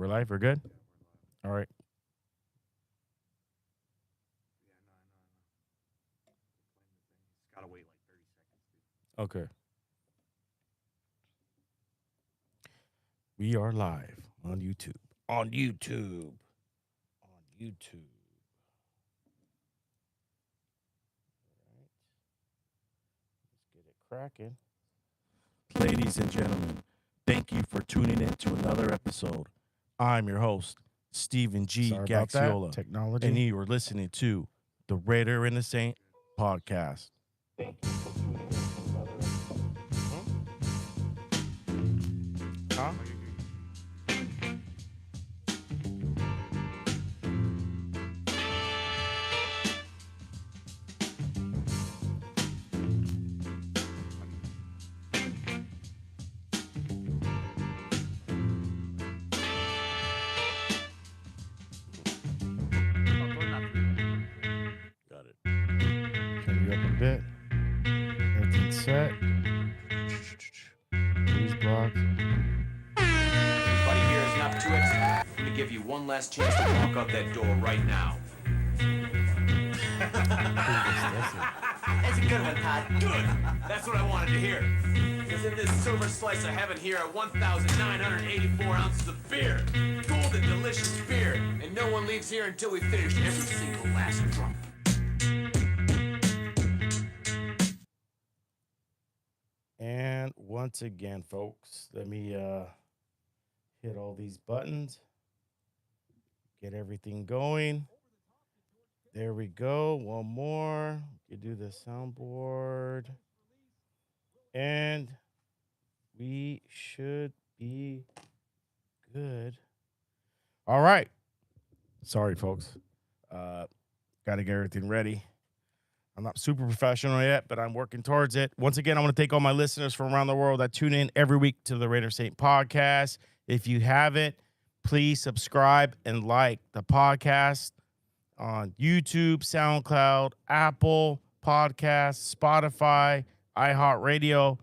We're live. We're good. All right. Gotta wait like 30 seconds. Okay. We are live on YouTube. On YouTube. On YouTube. All right. Let's get it cracking. Ladies and gentlemen, thank you for tuning in to another episode. I'm your host, Stephen G. Sorry about that. Gaxiola, Technology. and you are listening to the Raider and the Saint podcast. Thank you for tuning in to another episode. Huh? Got it. Turn you up a bit. Everything's set. These blocks. Everybody here is not to exit. I'm gonna give you one last chance to walk out that door right now. That's a good one, Todd. Good. That's what I wanted to hear. Because in this silver slice of heaven here are 1,984 ounces of beer. Golden, delicious beer. And no one leaves here until we finish every single last drop. And once again, folks, let me hit all these buttons, get everything going. There we go. One more. You do the soundboard. And we should be good. All right. Sorry, folks. Got to get everything ready. I'm not super professional yet, but I'm working towards it. Once again, I want to thank all my listeners from around the world that tune in every week to the Raider Saint podcast. If you haven't, please subscribe and like the podcast on YouTube, SoundCloud, Apple Podcasts, Spotify, iHeartRadio.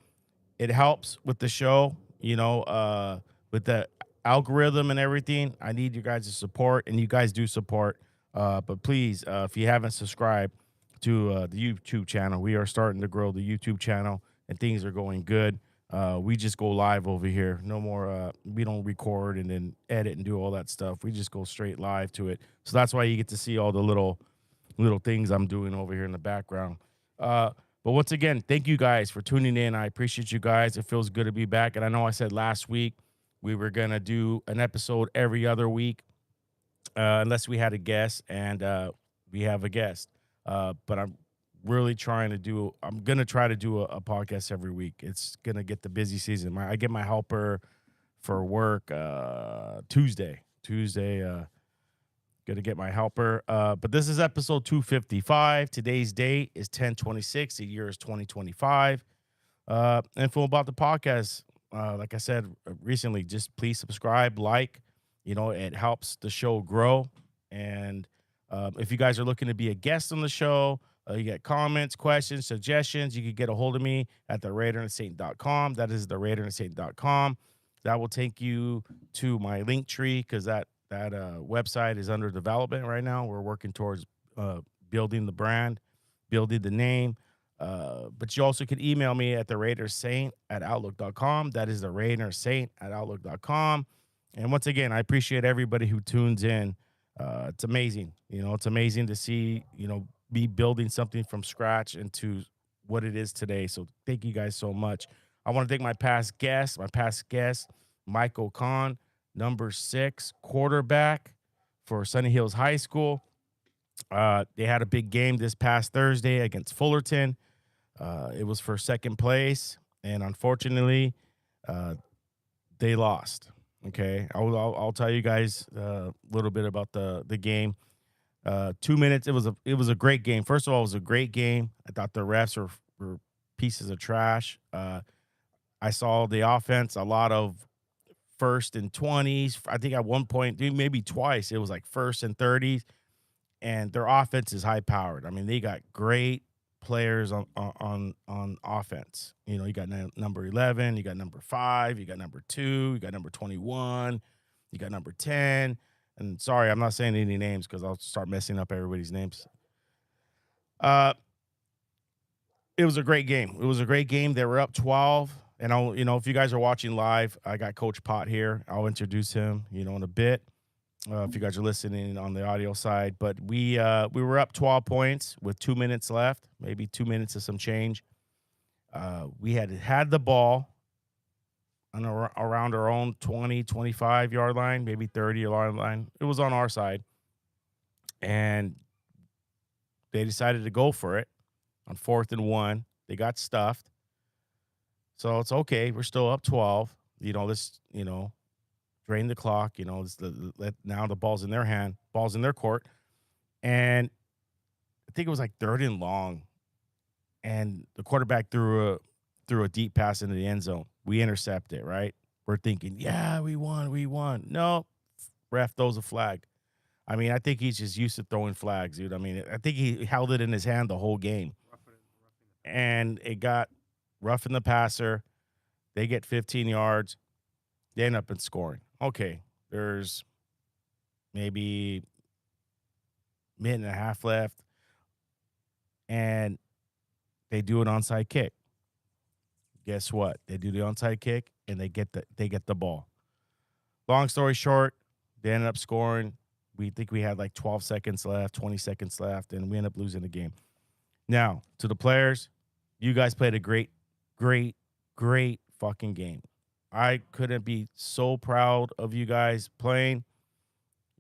It helps with the show, with the algorithm and everything. I need you guys' support, and you guys do support. But please, if you haven't subscribed to the YouTube channel, we are starting to grow the YouTube channel, and things are going good. We just go live over here. No more, we don't record and then edit and do all that stuff. We just go straight live to it. So that's why you get to see all the little things I'm doing over here in the background. But once again, thank you guys for tuning in. I appreciate you guys. It feels good to be back. And I know I said last week we were going to do an episode every other week, unless we had a guest, and we have a guest. But I'm really trying to do, I'm going to try to do a podcast every week. It's going to get the busy season. I get my helper for work Tuesday. Going to get my helper. But this is episode 255. Today's date is 10/26. The year is 2025. Info about the podcast. Like I said recently, just please subscribe, like. It helps the show grow. And if you guys are looking to be a guest on the show, you get comments, questions, suggestions, you can get a hold of me at theraiderandsaint.com. That is theraiderandsaint.com. That will take you to my link tree, because that website is under development right now. We're working towards building the brand, building the name. But you also can email me at theraidersaint@outlook.com. That is theraidersaint@outlook.com. And once again, I appreciate everybody who tunes in. It's amazing. It's amazing to see, me building something from scratch into what it is today. So thank you guys so much. I want to thank my past guest, Michael Kahn, number 6 quarterback for Sunny Hills High School. They had a big game this past Thursday against Fullerton. It was for second place, and unfortunately, they lost. Okay, I'll tell you guys a little bit about the game. 2 minutes. It was a great game. First of all, it was a great game. I thought the refs were pieces of trash. I saw the offense, a lot of 1st and 20s. I think at one point, maybe twice, it was like 1st and 30s. And their offense is high powered. I mean, they got great players on offense. You got number 11, you got number 5, you got number 2, you got number 21. You got number 10. And sorry, I'm not saying any names because I'll start messing up everybody's names. It was a great game. It was a great game. They were up 12. And if you guys are watching live, I got Coach Pot here. I'll introduce him, in a bit. If you guys are listening on the audio side, but we were up 12 points with 2 minutes left, maybe 2 minutes of some change. We had the ball around our own 20, 25 yard line, maybe 30 yard line. It was on our side, and they decided to go for it on 4th and 1. They got stuffed, so it's okay. We're still up 12. Let's drain the clock. Now the ball's in their hand, ball's in their court, and I think it was like 3rd and long, and the quarterback threw a deep pass into the end zone. We intercept it, right? We're thinking, yeah, we won. No, ref throws a flag. I mean, I think he's just used to throwing flags, dude. I mean, I think he held it in his hand the whole game, and it got roughing the passer. They get 15 yards. They end up in scoring. Okay, there's maybe minute and a half left, and they do an onside kick. Guess what? They do the onside kick, and they get the ball. Long story short, they ended up scoring. We think we had like 12 seconds left, 20 seconds left, and we end up losing the game. Now, to the players, you guys played a great, great, great fucking game. I couldn't be so proud of you guys playing.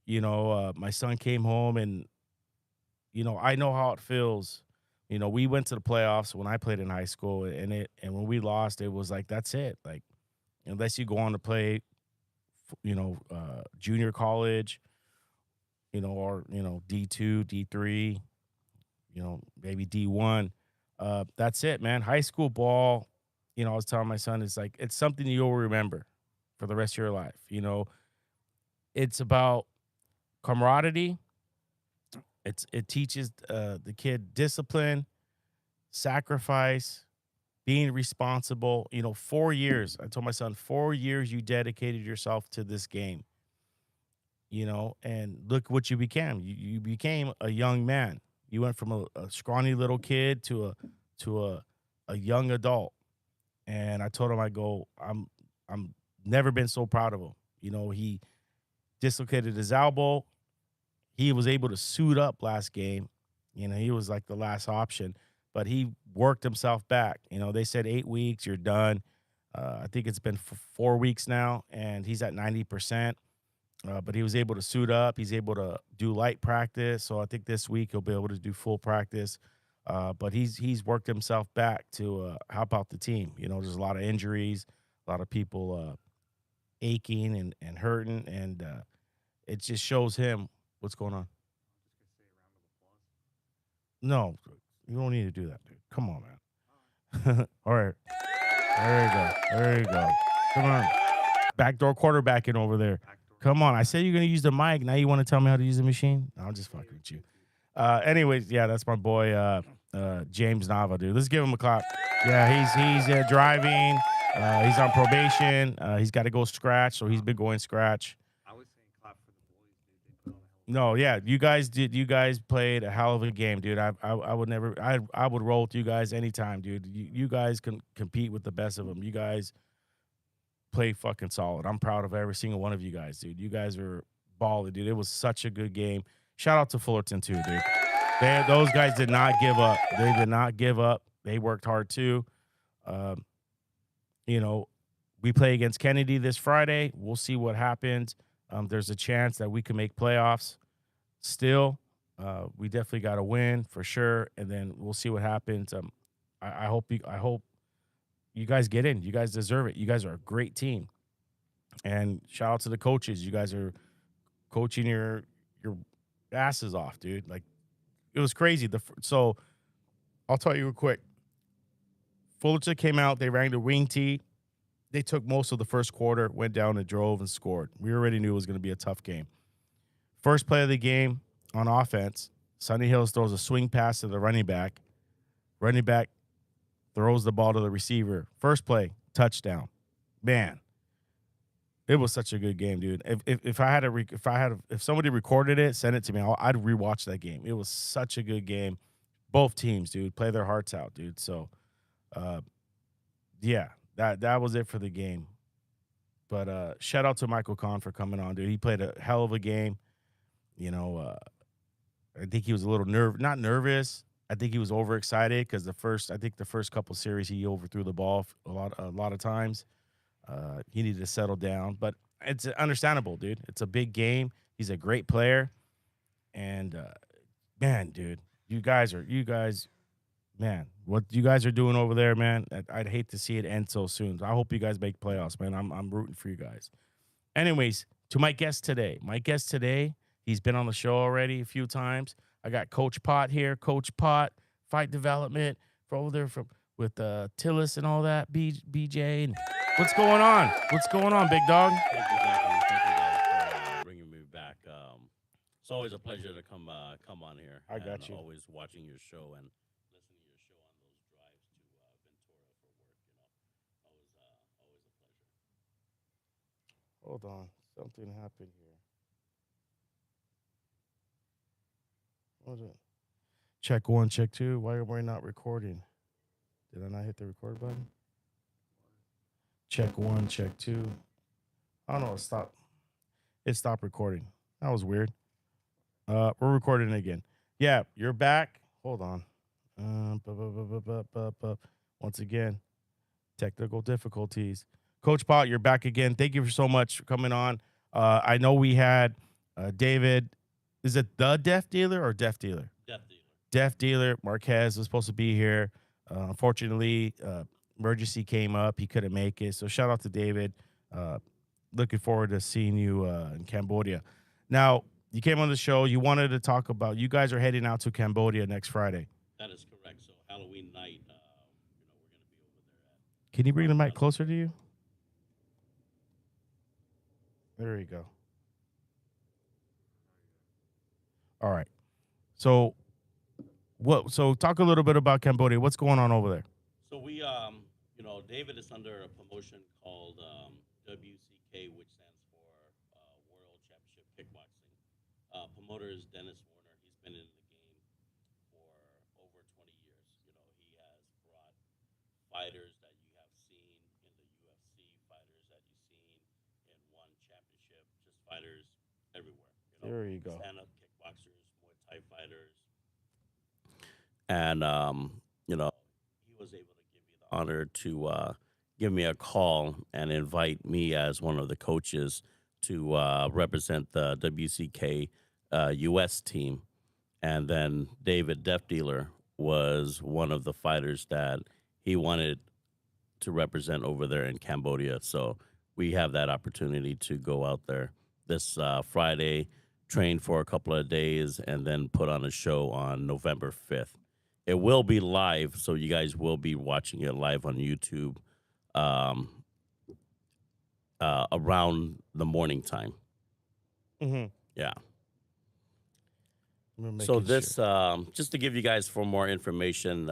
My son came home, and, I know how it feels. We went to the playoffs when I played in high school, and when we lost, it was like, that's it. Like, unless you go on to play, junior college, or, D2, D3, maybe D1. That's it, man. High school ball, I was telling my son, it's something you'll remember for the rest of your life. It's about camaraderie. It teaches the kid discipline, sacrifice, being responsible. 4 years. I told my son, 4 years you dedicated yourself to this game. And look what you became. You became a young man. You went from a scrawny little kid to a young adult. And I told him, I'm never been so proud of him. He dislocated his elbow. He was able to suit up last game. He was like the last option, but he worked himself back. They said 8 weeks, you're done. I think it's been 4 weeks now, and he's at 90%. But he was able to suit up. He's able to do light practice. So I think this week he'll be able to do full practice. But he's worked himself back to help out the team. There's a lot of injuries, a lot of people aching and hurting, and it just shows him what's going on. No, you don't need to do that, dude. Come on, man. All right. There you go. Come on. Backdoor quarterbacking over there. Come on. I said you're going to use the mic. Now you want to tell me how to use the machine? No, I'm just fucking with you. Anyways, yeah, that's my boy James Nava, dude. Let's give him a clap. Yeah, he's driving. He's on probation. He's got to go scratch, so he's been going scratch. I was saying clap for the boys, dude. They put on a No, yeah, you guys did. You guys played a hell of a game, dude. I would never. I would roll with you guys anytime, dude. You guys can compete with the best of them. You guys play fucking solid. I'm proud of every single one of you guys, dude. You guys are balling, dude. It was such a good game. Shout out to Fullerton too, dude. Those guys did not give up. They did not give up. They worked hard too. We play against Kennedy this Friday. We'll see what happens. There's a chance that we can make playoffs still. We definitely got to win for sure, and then we'll see what happens. I hope you guys get in. You guys deserve it. You guys are a great team. And shout out to the coaches. You guys are coaching your asses off, dude. Like, it was crazy. So I'll tell you real quick. Fullerton came out. They rang the wing tee. They took most of the first quarter, went down and drove and scored. We already knew it was going to be a tough game. First play of the game on offense, Sunny Hills throws a swing pass to the running back. Running back throws the ball to the receiver. First play, touchdown. Man, It was such a good game, dude. If I had if somebody recorded it, send it to me. I'd rewatch that game. It was such a good game. Both teams, dude, play their hearts out, dude. So, uh, yeah, that was it for the game. But shout out to Michael Kahn for coming on, dude. He played a hell of a game. You know, I think he was a little not nervous. I think he was overexcited because the first couple series he overthrew the ball a lot of times. He needed to settle down, but it's understandable, dude. It's a big game. He's a great player, and man, dude, you guys, man, what you guys are doing over there, man. I'd hate to see it end so soon. I hope you guys make playoffs, man. I'm rooting for you guys. Anyways, to my guest today. My guest today, he's been on the show already a few times. I got Coach Pot here. Coach Pot, fight development for over there with Tillis and all that. BJ, and what's going on? What's going on, big dog? Thank you guys for bringing me back. It's always a pleasure to come on here. I got you. Always watching your show and listening to your show on those drives to Ventura for work. Always a pleasure. Hold on, something happened here. What was it? Check 1, check 2. Why are we not recording? Did I not hit the record button? Check 1, check 2. I don't know. It stopped recording. That was weird. We're recording again. Yeah, you're back. Hold on. Once again, technical difficulties. Coach Pot, you're back again. Thank you so much for coming on. I know we had David. Is it the Deaf Dealer or Deaf Dealer? Deaf Dealer. Deaf Dealer. Marquez was supposed to be here. Unfortunately, emergency came up. He couldn't make it. So shout out to David. Looking forward to seeing you in Cambodia. Now, you came on the show. You wanted to talk about, you guys are heading out to Cambodia next Friday. That is correct. So Halloween night, we're going to be over there. Can you bring the mic closer to you? There you go. All right. So talk a little bit about Cambodia. What's going on over there? So we, David is under a promotion called WCK, which stands for World Championship Kickboxing. Promoter is Dennis Warner. He's been in the game for over 20 years. He has brought fighters that you have seen in the UFC, fighters that you've seen in one championship, just fighters everywhere. There you go. Stand-up kickboxers, Muay Thai fighters. And, he was able to give me the honor to give me a call and invite me as one of the coaches to represent the WCK U.S. team. And then David Deaf Dealer was one of the fighters that he wanted to represent over there in Cambodia. So we have that opportunity to go out there this Friday, train for a couple of days, and then put on a show on November 5th. It will be live, so you guys will be watching it live on YouTube around the morning time. Mm-hmm. Yeah. So this, just to give you guys for more information,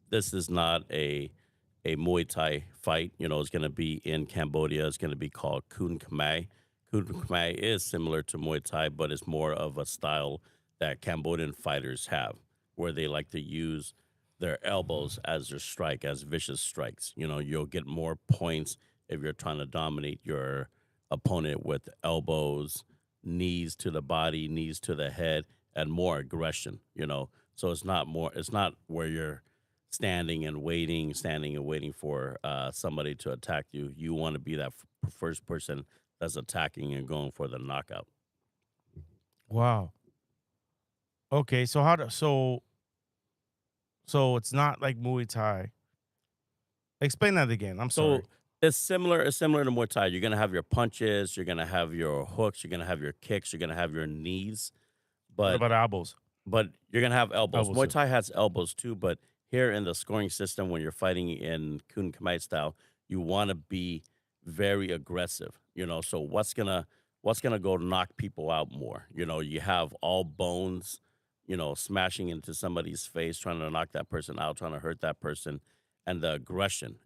this is not a Muay Thai fight. It's going to be in Cambodia. It's going to be called Khmer. Khmer is similar to Muay Thai, but it's more of a style that Cambodian fighters have, where they like to use their elbows as their strike, as vicious strikes. You'll get more points if you're trying to dominate your opponent with elbows, knees to the body, knees to the head, and more aggression, So it's not where you're standing and waiting for somebody to attack you. You want to be that first person that's attacking and going for the knockout. Wow. Okay, so so it's not like Muay Thai. Explain that again. I'm sorry. So it's similar to Muay Thai. You're gonna have your punches, you're gonna have your hooks, you're gonna have your kicks, you're gonna have your knees. What But about elbows? but you're gonna have elbows. Elbows, Muay too. Thai has elbows too, but here in the scoring system, when you're fighting in Kun Khmer style, you want to be very aggressive. So what's gonna go knock people out more? You have all bones, smashing into somebody's face, trying to knock that person out, trying to hurt that person, and the aggression,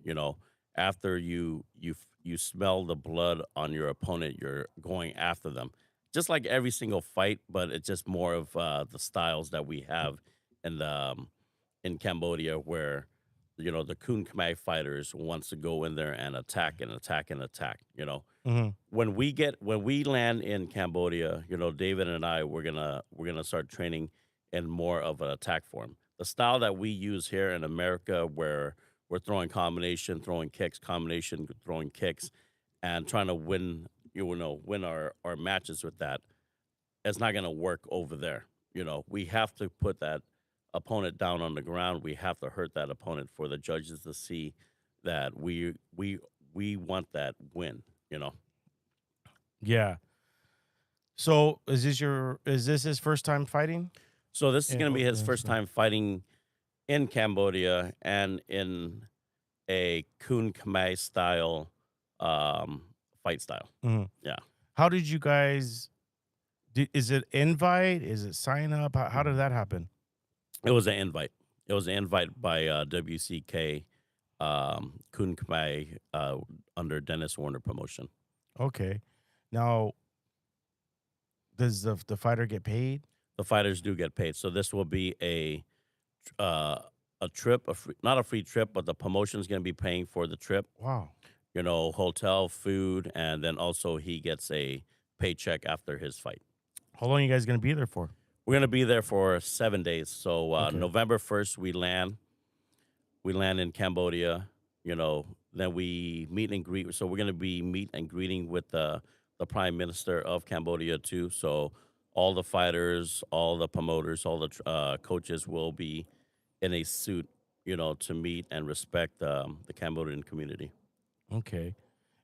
after you smell the blood on your opponent, you're going after them. Just like every single fight, but it's just more of the styles that we have in in Cambodia, where the Kun Khmer fighters wants to go in there and attack and attack and attack. Hmm. When we land in Cambodia, David and I we're gonna start training in more of an attack form. The style that we use here in America, where we're throwing combination, throwing kicks, combination, throwing kicks, and trying to win our matches with that. It's not gonna work over there. We have to put that opponent down on the ground. We have to hurt that opponent for the judges to see that we want that win. Yeah. So is this his first time fighting? So this is Yeah, going to be his yeah, first so- time fighting in Cambodia and in a Kun Khmer style fight style. Mhm. Yeah. How did you guys? Is it invite? Is it sign up? How did that happen? It was an invite. It was an invite by WCK Kun Khmer under Dennis Warner promotion. Okay. Now, does the fighter get paid? The fighters do get paid. So this will be a trip, not a free trip, but the promotion is going to be paying for the trip. Wow. Hotel, food, and then also he gets a paycheck after his fight. How long are you guys gonna be there for? We're going to be there for 7 days. So Okay. November 1st, we land. We land in Cambodia. Then we meet and greet. So we're going to be meet and greeting with the Prime Minister of Cambodia too. So all the fighters, all the promoters, all the coaches will be in a suit, to meet and respect the Cambodian community. Okay.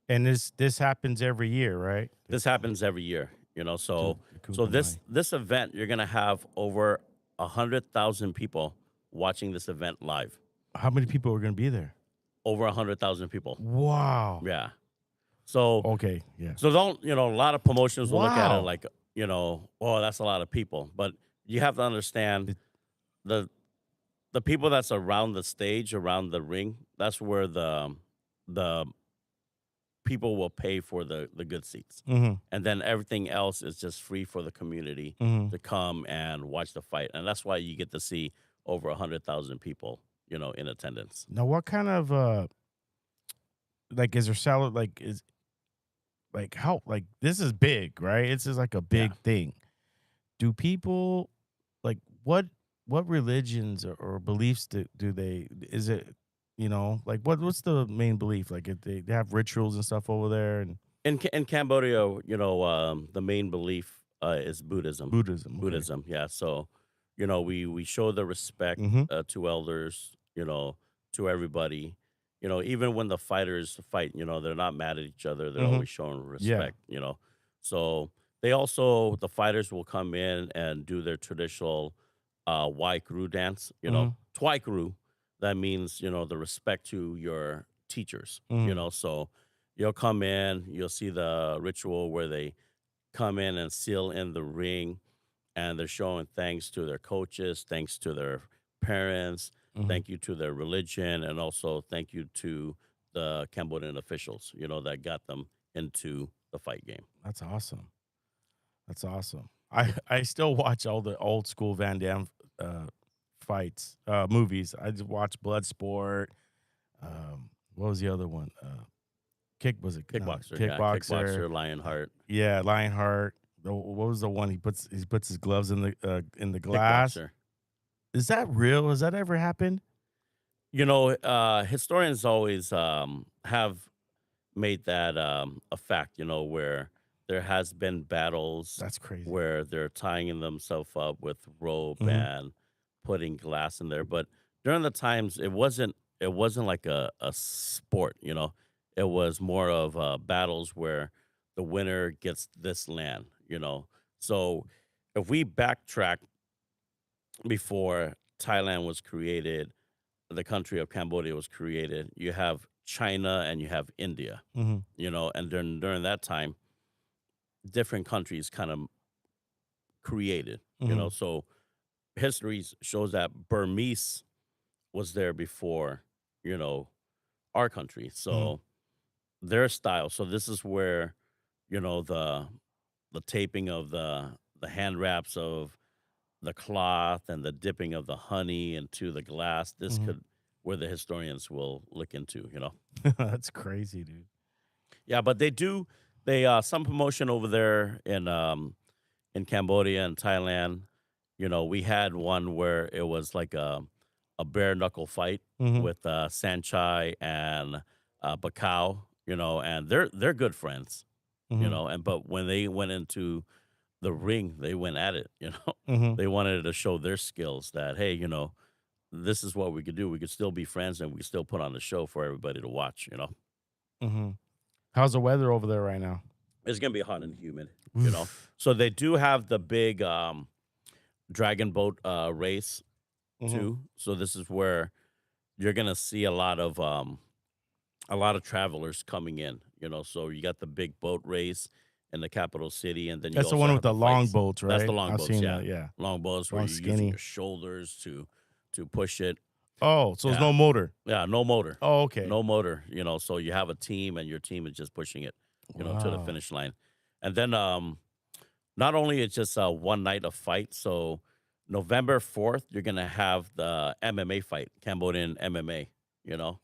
And this happens every year, right? This happens every year, so this event, you're gonna have over 100,000 people watching this event live. How many people are gonna be there? Over 100,000 people. Wow. Yeah. So Okay. Yeah. so don't a lot of promotions will look at it Wow. like, oh, that's a lot of people, but you have to understand the people that's around the stage, around the ring. That's where the people will pay for the good seats. Mm-hmm. And then everything else is just free for the community Mm-hmm. to come and watch the fight. And that's why you get to see over 100,000 people, in attendance. Now, what kind of like is there salad like is like how like this is big, right? This is like a big Yeah. thing. Do people like what religions or beliefs do they is it like what's the main belief? Like if they have rituals and stuff over there and In Cambodia, the main belief is Buddhism. Buddhism. Okay. Buddhism, yeah. So, we show the respect Mhm. to elders, to everybody. Even when the fighters fight, they're not mad at each other. They're Mhm. always showing respect. So the fighters will come in and do their traditional Wai Kru dance. Mhm. Twai Kru. That means the respect to your teachers. Mhm. So you'll come in, you'll see the ritual where they come in and seal in the ring, and they're showing thanks to their coaches, thanks to their parents, Mhm. thank you to their religion, and also thank you to the Cambodian officials, that got them into the fight game. That's awesome. That's awesome. I still watch all the old school Van Damme fights, movies. I just watch Bloodsport. What was the other one? Kickboxer, yeah, Kickboxer. kickboxer, Lionheart, Yeah, Lionheart. What was the one he puts his gloves in the glass? kickboxer. Is that real? Has that ever happened? Historians always have made that a fact, where there has been battles That's crazy. where they're tying themselves up with rope Mhm. and putting glass in there. But during the times, it wasn't like a sport. It was more of battles where the winner gets this land. So if we backtrack before Thailand was created, the country of Cambodia was created, you have China and you have India. Hmm. And during that time, different countries kind of created. Mhm. So history shows that Burmese was there before, you know, our country. So their style. So this is where, the taping of the hand wraps of the cloth and the dipping of the honey into the glass. This Mhm. could where the historians will look into. That's crazy, dude. Yeah, but they some promotion over there in Cambodia and Thailand. We had one where it was like a bare knuckle fight Mhm. with Sanchai and Bacau, and they're good friends, Mhm. but when they went into the ring, they went at it. Mhm. They wanted to show their skills that, hey, this is what we could do. We could still be friends and we could still put on the show for everybody to watch. Mhm. How's the weather over there right now? It's gonna be hot and humid. So they do have the big dragon boat race Mhm. too. So this is where you're gonna see a lot of travelers coming in. So you got the big boat race in the capital city, and then you That's the also one have with the the long fights. boats, right? That's the long I've boats, seen yeah. that. Yeah. Long boats where Long, you're using skinny. your shoulders to push it. Oh, so there's Yeah. no motor. Yeah, no motor. Oh, okay. No motor, so you have a team and your team is just pushing it, to the Wow. finish line. And then not only it's just one night of fight, so November 4th, you're gonna have the MMA fight, Cambodian MMA.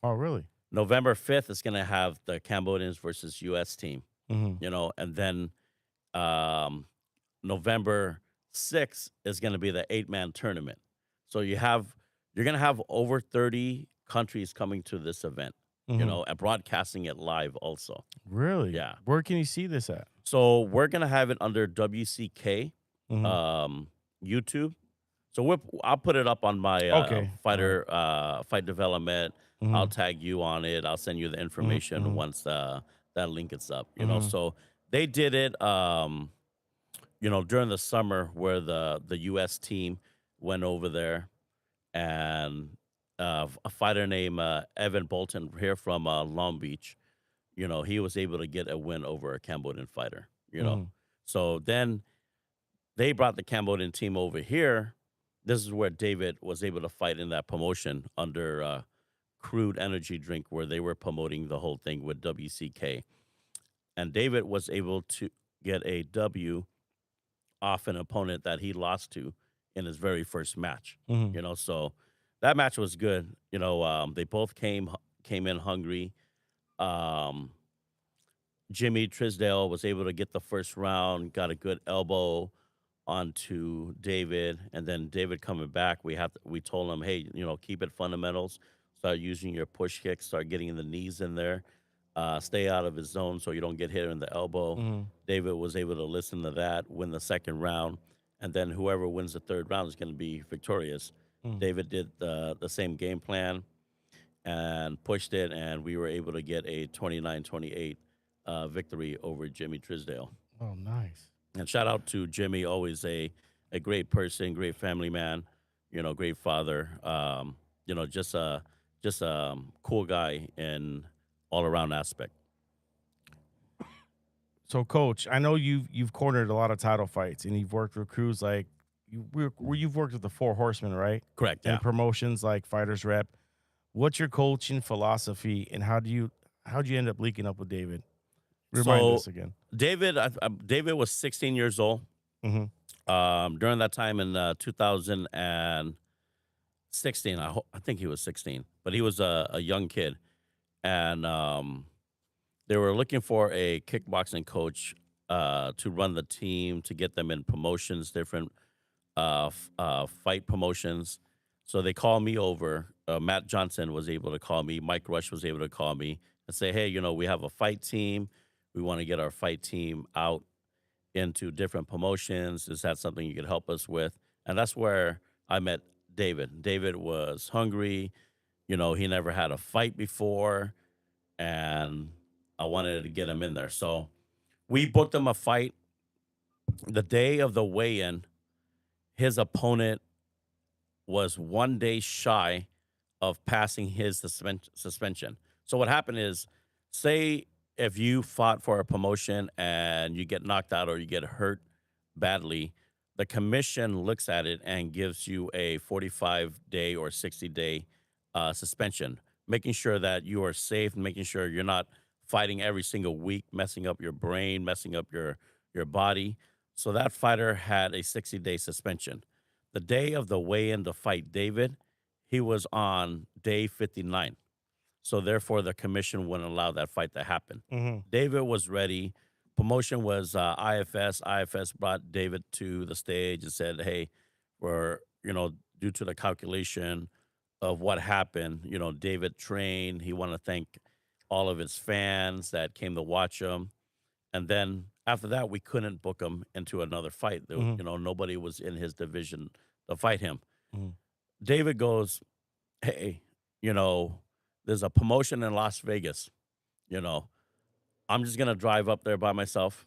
Oh, really? November 5th is gonna have the Cambodians versus US team, Mhm. and then um November 6th is gonna be the 8-man tournament. So you're gonna have over 30 countries coming to this event, Mhm. and broadcasting it live also. Really? Yeah. Where can you see this at? So we're gonna have it under WCK Mhm. YouTube. So I'll put it up on my Okay. fight development. I'll Mhm. tag you on it. I'll send you the information Mhm. once that link is up. Mhm. So they did it during the summer where the US team went over there, and a fighter named Evan Bolton here from Long Beach, he was able to get a win over a Cambodian fighter. Mhm. So then they brought the Cambodian team over here. This is where David was able to fight in that promotion under Crude Energy Drink, where they were promoting the whole thing with WCK. And David was able to get a W off an opponent that he lost to in his very first match. Mhm. So that match was good. They both came in hungry. Um, Jimmy Trisdale was able to get the first round, got a good elbow onto David, and then David coming back, we told him, hey, keep it fundamentals, start using your push kicks, start getting the knees in there, stay out of his zone so you don't get hit in the elbow. Mhm. David was able to listen to that, win the second round, and then whoever wins the third round is going to be victorious. Mhm. David did the same game plan and pushed it, and we were able to get a 29-28 victory over Jimmy Trisdale. Oh, nice. And shout out to Jimmy, always a great person, great family man, great father. Just a cool guy in all around aspect. So, Coach, I know you've cornered a lot of title fights, and you've worked with crews like you've worked with the Four Horsemen, right? Correct. And Yeah. promotions like Fighters Rep. What's your coaching philosophy, and how'd you end up linking up with David? Remind So us again. David was 16 years old. Mm-hmm. During that time in 2016, I think he was 16, but he was a young kid, and they were looking for a kickboxing coach to run the team, to get them in promotions, different fight promotions. So they called me over. Matt Johnson was able to call me. Mike Rush was able to call me and say, hey, we have a fight team. We want to get our fight team out into different promotions. Is that something you could help us with? And that's where I met David. David was hungry. He never had a fight before, and I wanted to get him in there. So we booked him a fight. The day of the weigh-in, his opponent was 1 day shy of passing his suspension. So what happened is, say if you fought for a promotion and you get knocked out or you get hurt badly, the commission looks at it and gives you a 45-day or 60-day suspension. making sure that you are safe, making sure you're not fighting every single week, messing up your brain, messing up your body. So that fighter had a 60-day suspension. The day of the weigh-in to fight David, he was on day 59. So therefore, the commission wouldn't allow that fight to happen. Mhm. David was ready. Promotion was IFS. IFS brought David to the stage and said, "Hey, we're due to the calculation of what happened, David trained. He wanted to thank all of his fans that came to watch him, and then after that, we couldn't book him into another fight. Mhm. Nobody was in his division to fight him. Mhm. David goes, "Hey, you know, there's a promotion in Las Vegas. You know, I'm just gonna drive up there by myself,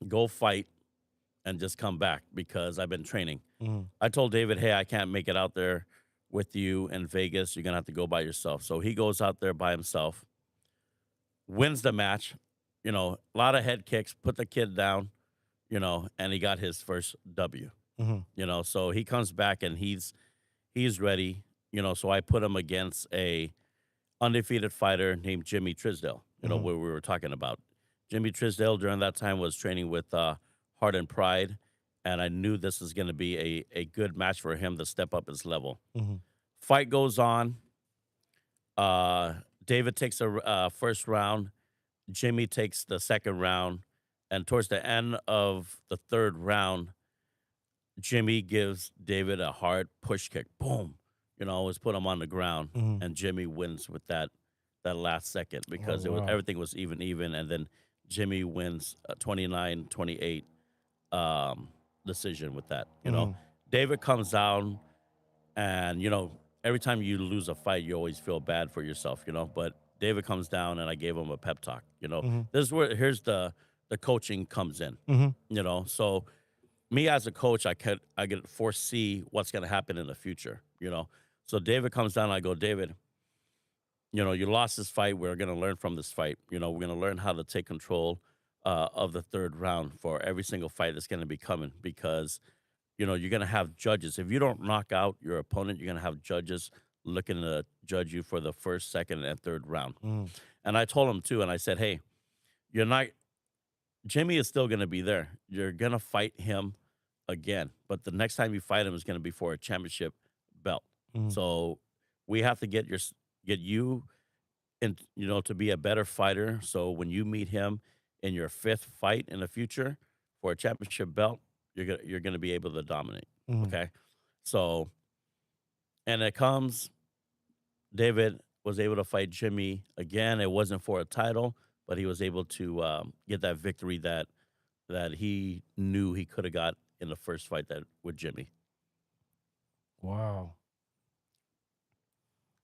go fight, and just come back because I've been training." Mhm. I told David, "Hey, I can't make it out there with you in Vegas. You're gonna have to go by yourself." So he goes out there by himself, wins the match. A lot of head kicks, put the kid down. And he got his first W. Mhm. So he comes back and he's ready. So I put him against a undefeated fighter named Jimmy Trisdale. Mhm. Where we were talking about Jimmy Trisdale during that time was training with Heart and Pride, and I knew this was going to be a good match for him to step up his level. Mhm. Fight goes on. David takes a first round. Jimmy takes the second round, and towards the end of the third round, Jimmy gives David a hard push kick. Boom. Always put him on the ground, Mhm. and Jimmy wins with that last second because Oh, wow. everything was even, and then Jimmy wins 29-28 decision with that. Mhm. David comes down, and every time you lose a fight, you always feel bad for yourself. But David comes down, and I gave him a pep talk. Mhm. This is where here's the coaching comes in. Mhm. So me as a coach, I could foresee what's going to happen in the future. So David comes down. I go, "David, you lost this fight. We're going to learn from this fight. We're going to learn how to take control of the third round for every single fight that's going to be coming because, you're going to have judges. If you don't knock out your opponent, you're going to have judges looking to judge you for the first, second, and third round." Mhm. And I told him too, and I said, "Hey, you're not, Jimmy is still going to be there. You're going to fight him again. But the next time you fight him is going to be for a championship belt. Mhm. So we have to get you and to be a better fighter. So when you meet him in your fifth fight in the future for a championship belt, you're gonna be able to dominate." Mhm. Okay. So and it comes, David was able to fight Jimmy again. It wasn't for a title, but he was able to get that victory that he knew he could have got in the first fight that with Jimmy. Wow.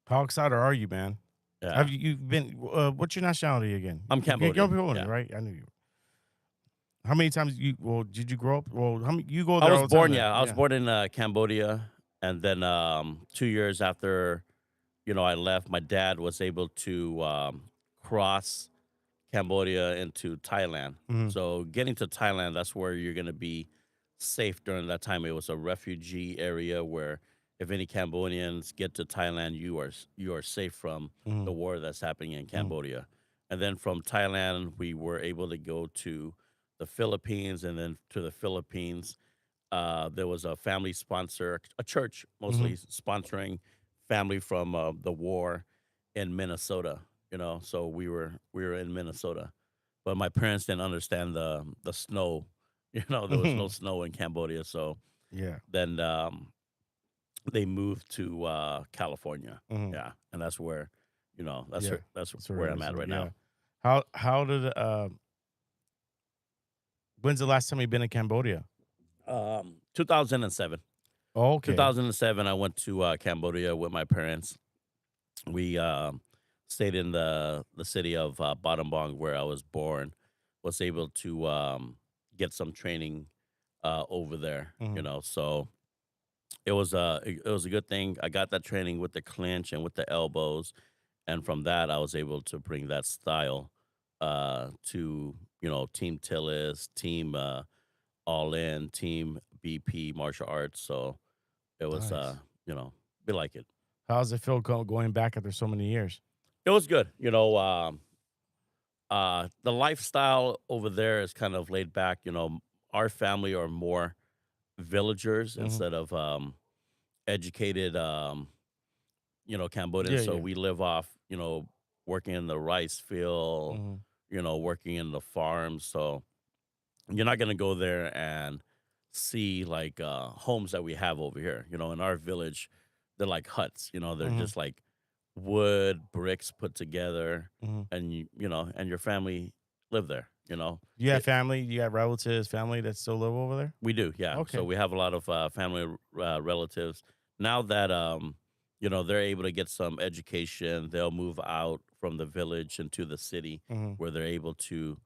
How excited are you, man? Yeah. Have you've been? What's your nationality again? I'm Cambodian, Cambodian, yeah. right? I knew you. How many times you? Well, did you grow up? Well, how many you go I there? was all the time born, then? yeah. I was born in Cambodia, and then 2 years after, I left, my dad was able to cross Cambodia into Thailand. Mhm. So getting to Thailand, that's where you're going to be safe during that time. It was a refugee area where if any Cambodians get to Thailand, you are safe from the Mhm. war that's happening in Cambodia. And then from Thailand, we were able to go to the Philippines, and then to the Philippines, there was a family sponsor, a church mostly Mhm. sponsoring family from the war in Minnesota. So we were in Minnesota, but my parents didn't understand the snow. There was no Mhm. snow in Cambodia, so Yeah. then they moved to California. Mhm. Yeah, and that's where, Yeah. that's That's where it I'm is. at right Yeah. now. How did when's the last time you've been in Cambodia? 2007. Oh, okay. 2007, I went to Cambodia with my parents. We stayed in the city of Battambang, where I was born. Was able to get some training over there. Mhm. So it was a good thing. I got that training with the clinch and with the elbows, and from that, I was able to bring that style to Team Tillis, Team All In, Team BP Martial Arts. So it was Nice. we like it. How's it feel going back after so many years? It was good. The lifestyle over there is kind of laid back. Our family are more villagers Mhm. instead of educated, Cambodians. Yeah, So yeah. we live off, working in the rice field, Mhm. working in the farm. So you're not going to go there and see like homes that we have over here. In our village, they're like huts, they're Mhm. just like wood, bricks put together, Mhm. and and your family live there. You have It, family, you have relatives, family that still live over there? we do, yeah. So Okay. we have a lot of family relatives now that they're able to get some education. They'll move out from the village into the city Mhm. where they're able to,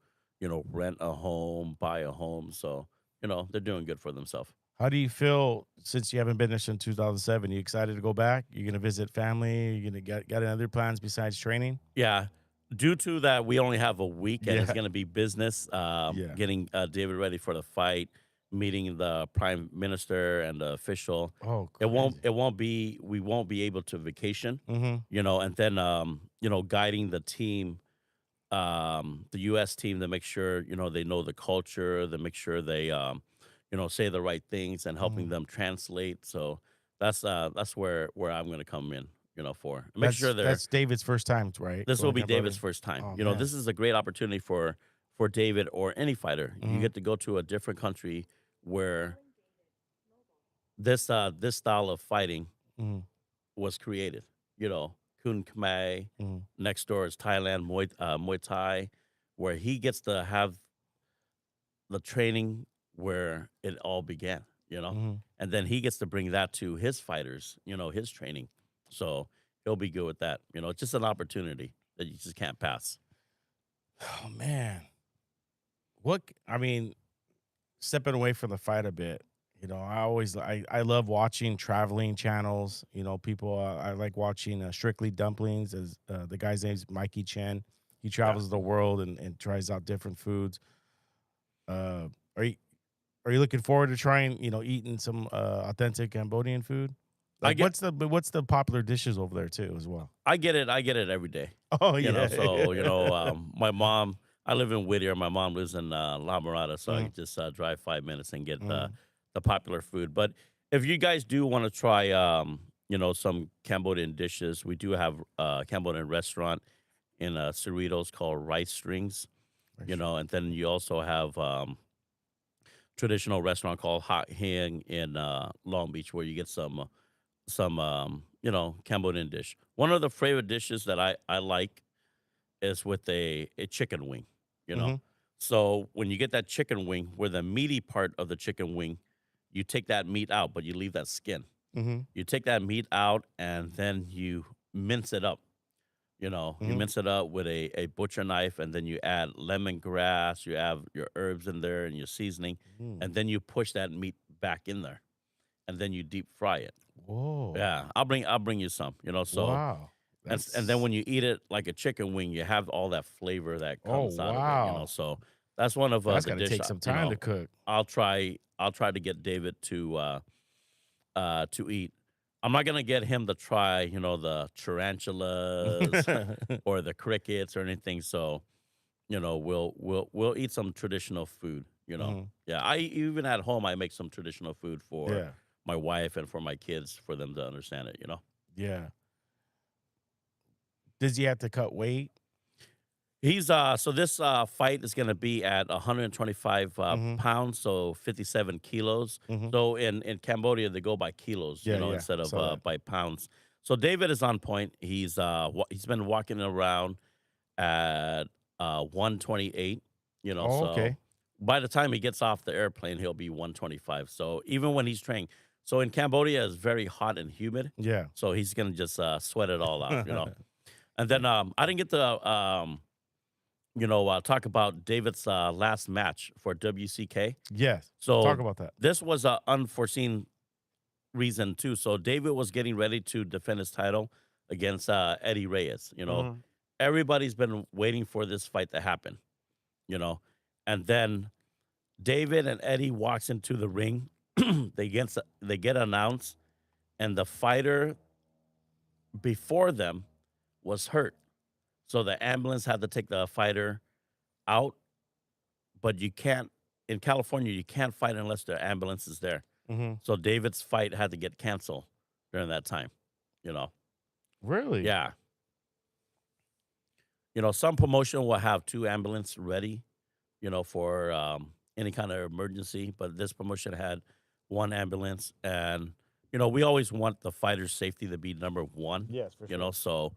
rent a home, buy a home. So they're doing good for themselves. How do you feel since you haven't been there since 2007? You excited to go back? You gonna visit family? You gonna got any other plans besides training? Yeah. Due to that, we only have a week, and it's Yeah. going to be business. Yeah. Getting David ready for the fight, meeting the prime minister and the official. Oh, It won't. crazy. It won't be. We won't be able to vacation. Mhm. And then guiding the team, the U.S. team, to make sure they know the culture, to make sure they say the right things, and helping Mhm. them translate. So that's where I'm going to come in. For make sure they're That's David's first time, right? this will Going to be David's Cambodia? first time. Oh, man. This is a great opportunity for David or any fighter. You Mhm. get to go to a different country where this style of fighting Mhm. was created. Kun Khmer. Mhm. Next door is Thailand, Muay Thai, where he gets to have the training where it all began. Mhm. And then he gets to bring that to his fighters. His training. So he'll be good with that. It's just an opportunity that you just can't pass. Oh, man. I mean, stepping away from the fight a bit, I love watching traveling channels. People I like watching Strictly Dumplings. As the guy's name's Mikey Chen. He Yeah. travels the world and tries out different foods. Uh, are you are you looking forward to trying eating some authentic Cambodian food? I Like get what's the popular dishes over there too as well? I get it. I get it every day. Oh yeah. So my mom. I live in Whittier. My mom lives in La Mirada, so I Mhm. can just drive 5 minutes and get Mhm. the popular food. But if you guys do want to try, some Cambodian dishes, we do have a Cambodian restaurant in Cerritos called Rice Strings. And then you also have traditional restaurant called Hot Hang in Long Beach, where you get some Cambodian dish. One of the favorite dishes that I like is with a chicken wing, you know. Mhm. So when you get that chicken wing, where the meaty part of the chicken wing, you take that meat out, but you leave that skin. Mhm. You take that meat out and then you mince it up. You Mhm. mince it up with a butcher knife, and then you add lemongrass, you have your herbs in there and your seasoning, Mm. and then you push that meat back in there, and then you deep fry it. Whoa. Yeah, I'll bring you some. So Wow. and then That's when you eat it like a chicken wing, you have all that flavor that Oh, comes out of it. wow. So that's one of That's the gotta dish. take some time to cook. I'll try to get David to eat. I'm not gonna get him to try, the tarantulas or the crickets or anything. So, we'll eat some traditional food. Mhm. Yeah. I even at home I make some traditional food for Yeah. my wife and for my kids for them to understand it. Yeah. Does he have to cut weight? He's so this fight is gonna be at 125 Mhm. pounds, so 57 kilos. Mhm. So in Cambodia they go by kilos, Yeah, yeah. instead of Saw that. by pounds. So David is on point. He's been walking around at 128. Oh, So okay. by the time he gets off the airplane, he'll be 125. So even when he's training, so in Cambodia it's very hot and humid, Yeah. so he's gonna just sweat it all out. And then I didn't get to talk about David's last match for WCK. Yes. Talk So about that. this was an unforeseen reason too. So David was getting ready to defend his title against Eddie Reyes. Mhm. Everybody's been waiting for this fight to happen. You know, and then David and Eddie walks into the ring. They get announced, and the fighter before them was hurt. So the ambulance had to take the fighter out, but you can't in California, you can't fight unless the ambulance is there. Mhm. So David's fight had to get canceled during that time, you know. Really? Yeah. Some promotion will have 2 ambulance ready, for any kind of emergency, but this promotion had 1 ambulance. And, we always want the fighter's safety to be number 1, Yes, for sure. so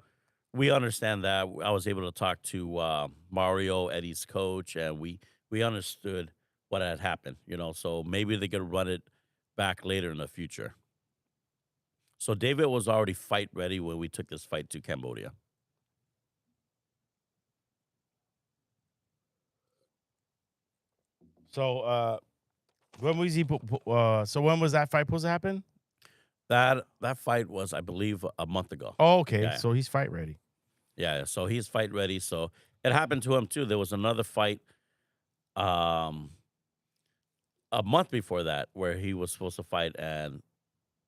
we understand that. I was able to talk to Mario, Eddie's coach, and we understood what had happened, so maybe they could run it back later in the future. So David was already fight ready when we took this fight to Cambodia. So when was he? So when was that fight supposed to happen? That fight was, I believe, a month ago. Oh, okay. Yeah. So he's fight ready. Yeah, so he's fight ready. So it happened to him too. There was another fight a month before that where he was supposed to fight and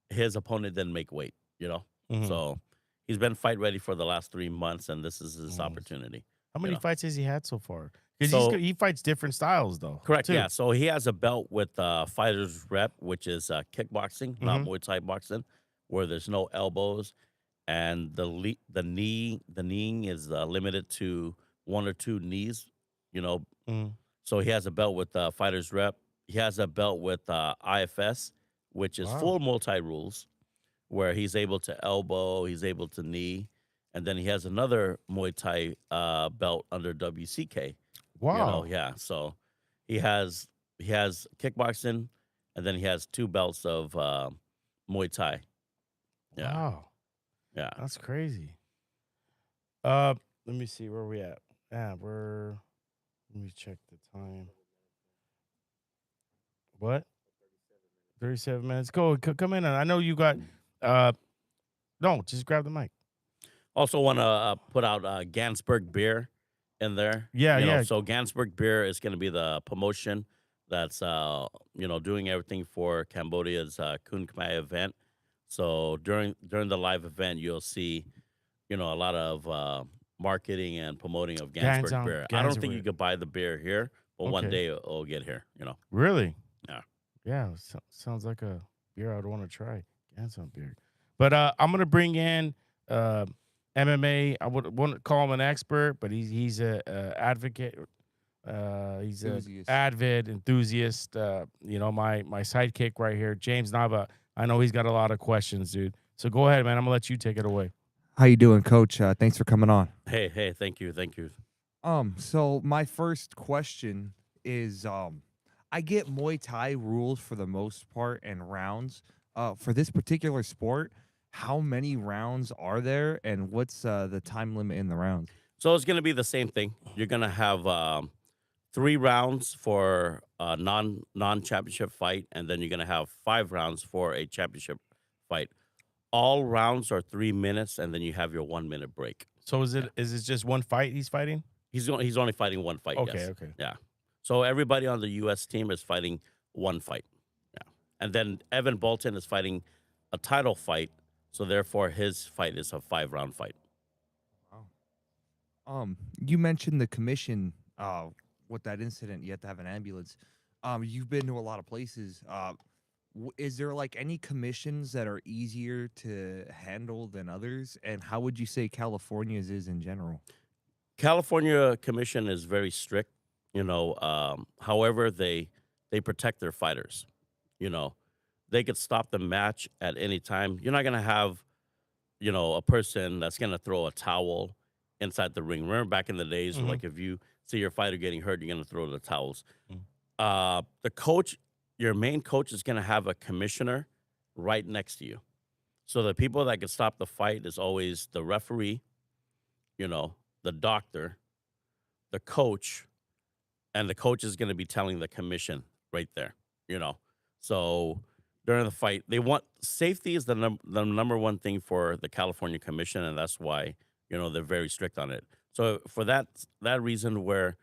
his opponent didn't make weight, Mhm. So he's been fight ready for the last 3 months and this is his Nice. opportunity. How many know. fights has he had so far? Because So- he fights different styles though. Correct. too. Yeah. So he has a belt with Fighters Rep, which is kickboxing, not Mhm. Muay Thai boxing, where there's no elbows, and the kneeing is limited to 1 or 2 knees. Mhm. So he has a belt with Fighters Rep. He has a belt with IFS, which is Wow. full multi rules, where he's able to elbow, he's able to knee, and then he has another Muay Thai belt under WCK. Wow. Yeah. So he has kickboxing, and then he has 2 belts of Muay Thai. Yeah. Wow. Yeah. That's crazy. Let me see where we at. Yeah, let me check the time. What? 37 minutes. Go come in. I know you got no, just grab the mic. Also want to put out Gansberg beer in there. Yeah, yeah. So Gansberg beer is going to be the promotion that's doing everything for Cambodia's Khun Khmer event. So during the live event, you'll see a lot of marketing and promoting of Gansberg beer. I don't think you could buy the beer here, but one Okay. day it'll get here. Really? Yeah. Yeah, sounds like a beer I'd want to try. Ganson beer. But I'm gonna bring in MMA. I wouldn't call him an expert, but he's a advocate. He's an Enthusiast. avid enthusiast. My sidekick right here, James Nava. I know he's got a lot of questions, dude. So go ahead, man. I'm gonna let you take it away. How you doing, Coach? Thanks for coming on. Hey, thank you. So my first question is, I get Muay Thai rules for the most part and rounds. For this particular sport, how many rounds are there, and what's the time limit in the rounds? So it's going to be the same thing. You're going to have 3 rounds for a non-championship fight, and then you're going to have 5 rounds for a championship fight. All rounds are 3 minutes, and then you have your 1-minute break. So is it just one fight he's fighting? He's only fighting 1 fight. Okay, yes. okay. Yeah. So everybody on the U.S. team is fighting 1 fight. Yeah. And then Evan Bolton is fighting a title fight, so therefore his fight is a 5-round fight. You mentioned the commission. With that incident, you have to have an ambulance. You've been to a lot of places. Is there like any commissions that are easier to handle than others? And how would you say California's is in general? California commission is very strict, however, they protect their fighters. They could stop the match at any time. You're not going to have, a person that's going to throw a towel inside the ring. Remember back in the days, Mhm. like if you see your fighter getting hurt, you're going to throw the towels. Mm. The coach, your main coach is going to have a commissioner right next to you. So the people that can stop the fight is always the referee, the doctor, the coach, and the coach is going to be telling the commission right there, So during the fight, they want safety is the number 1 thing for the California Commission, and that's why, they're very strict on it. So for that reason where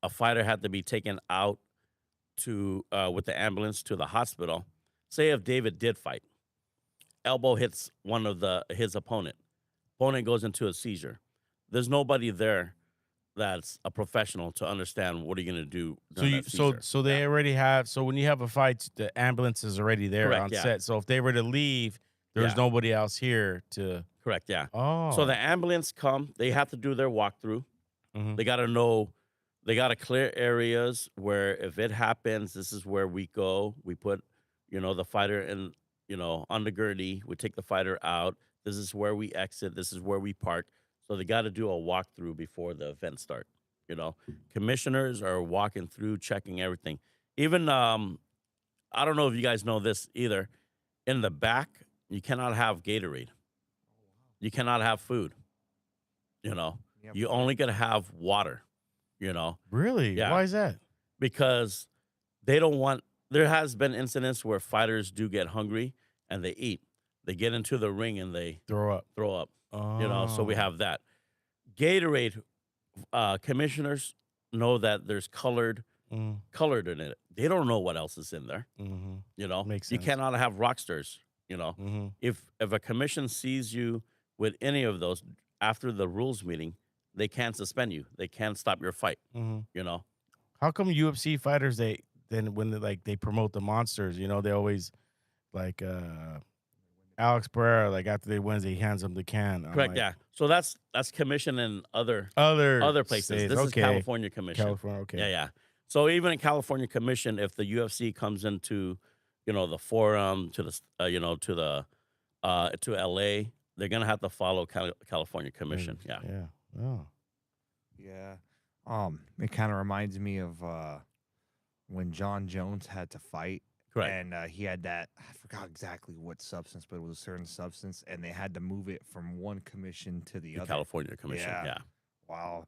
a fighter had to be taken out to with the ambulance to the hospital, say if David did fight, elbow hits one of his opponent. Opponent goes into a seizure. There's nobody there that's a professional to understand what are you going to do So during you that seizure. so they already have, so when you have a fight, the ambulance is already there Correct, on yeah. set. So if they were to leave, there's Yeah. nobody else here to. Correct, yeah. Oh. So the ambulance come, they have to do their walkthrough. Mhm. They got to know, they got to clear areas where if it happens, this is where we go. We put, the fighter in, on the gurney. We take the fighter out. This is where we exit. This is where we park. So they got to do a walkthrough before the event start. Commissioners are walking through, checking everything. Even, I don't know if you guys know this either. In the back, you cannot have Gatorade. You cannot have food. Yeah, You only gonna have water. Really? Yeah. Why is that? Because they don't want. There has been incidents where fighters do get hungry and they eat. They get into the ring and they Throw up. throw up. Oh. So we have that. Gatorade commissioners know that there's colored Mm, in it. They don't know what else is in there. mhm, Makes You sense. cannot have rockstars. Mhm. If a commission sees you with any of those after the rules meeting, they can't suspend you. They can't stop your fight. Mhm. You know. How come UFC fighters when they promote the monsters, they always like Alex Pereira, like after they wins, he hands them the can. I'm Correct. like, Yeah. So that's commission in other Other places. states, This is okay. California commission. California, okay. Yeah, yeah. So even in California commission, if the UFC comes into, the forum to the, to LA, they're gonna have to follow California commission. Yeah. Yeah. Oh. Yeah. It kind of reminds me of when John Jones had to fight. Correct. And he had that, I forgot exactly what substance, but it was a certain substance, and they had to move it from one commission to the The other. California commission. Yeah. Yeah. Wow.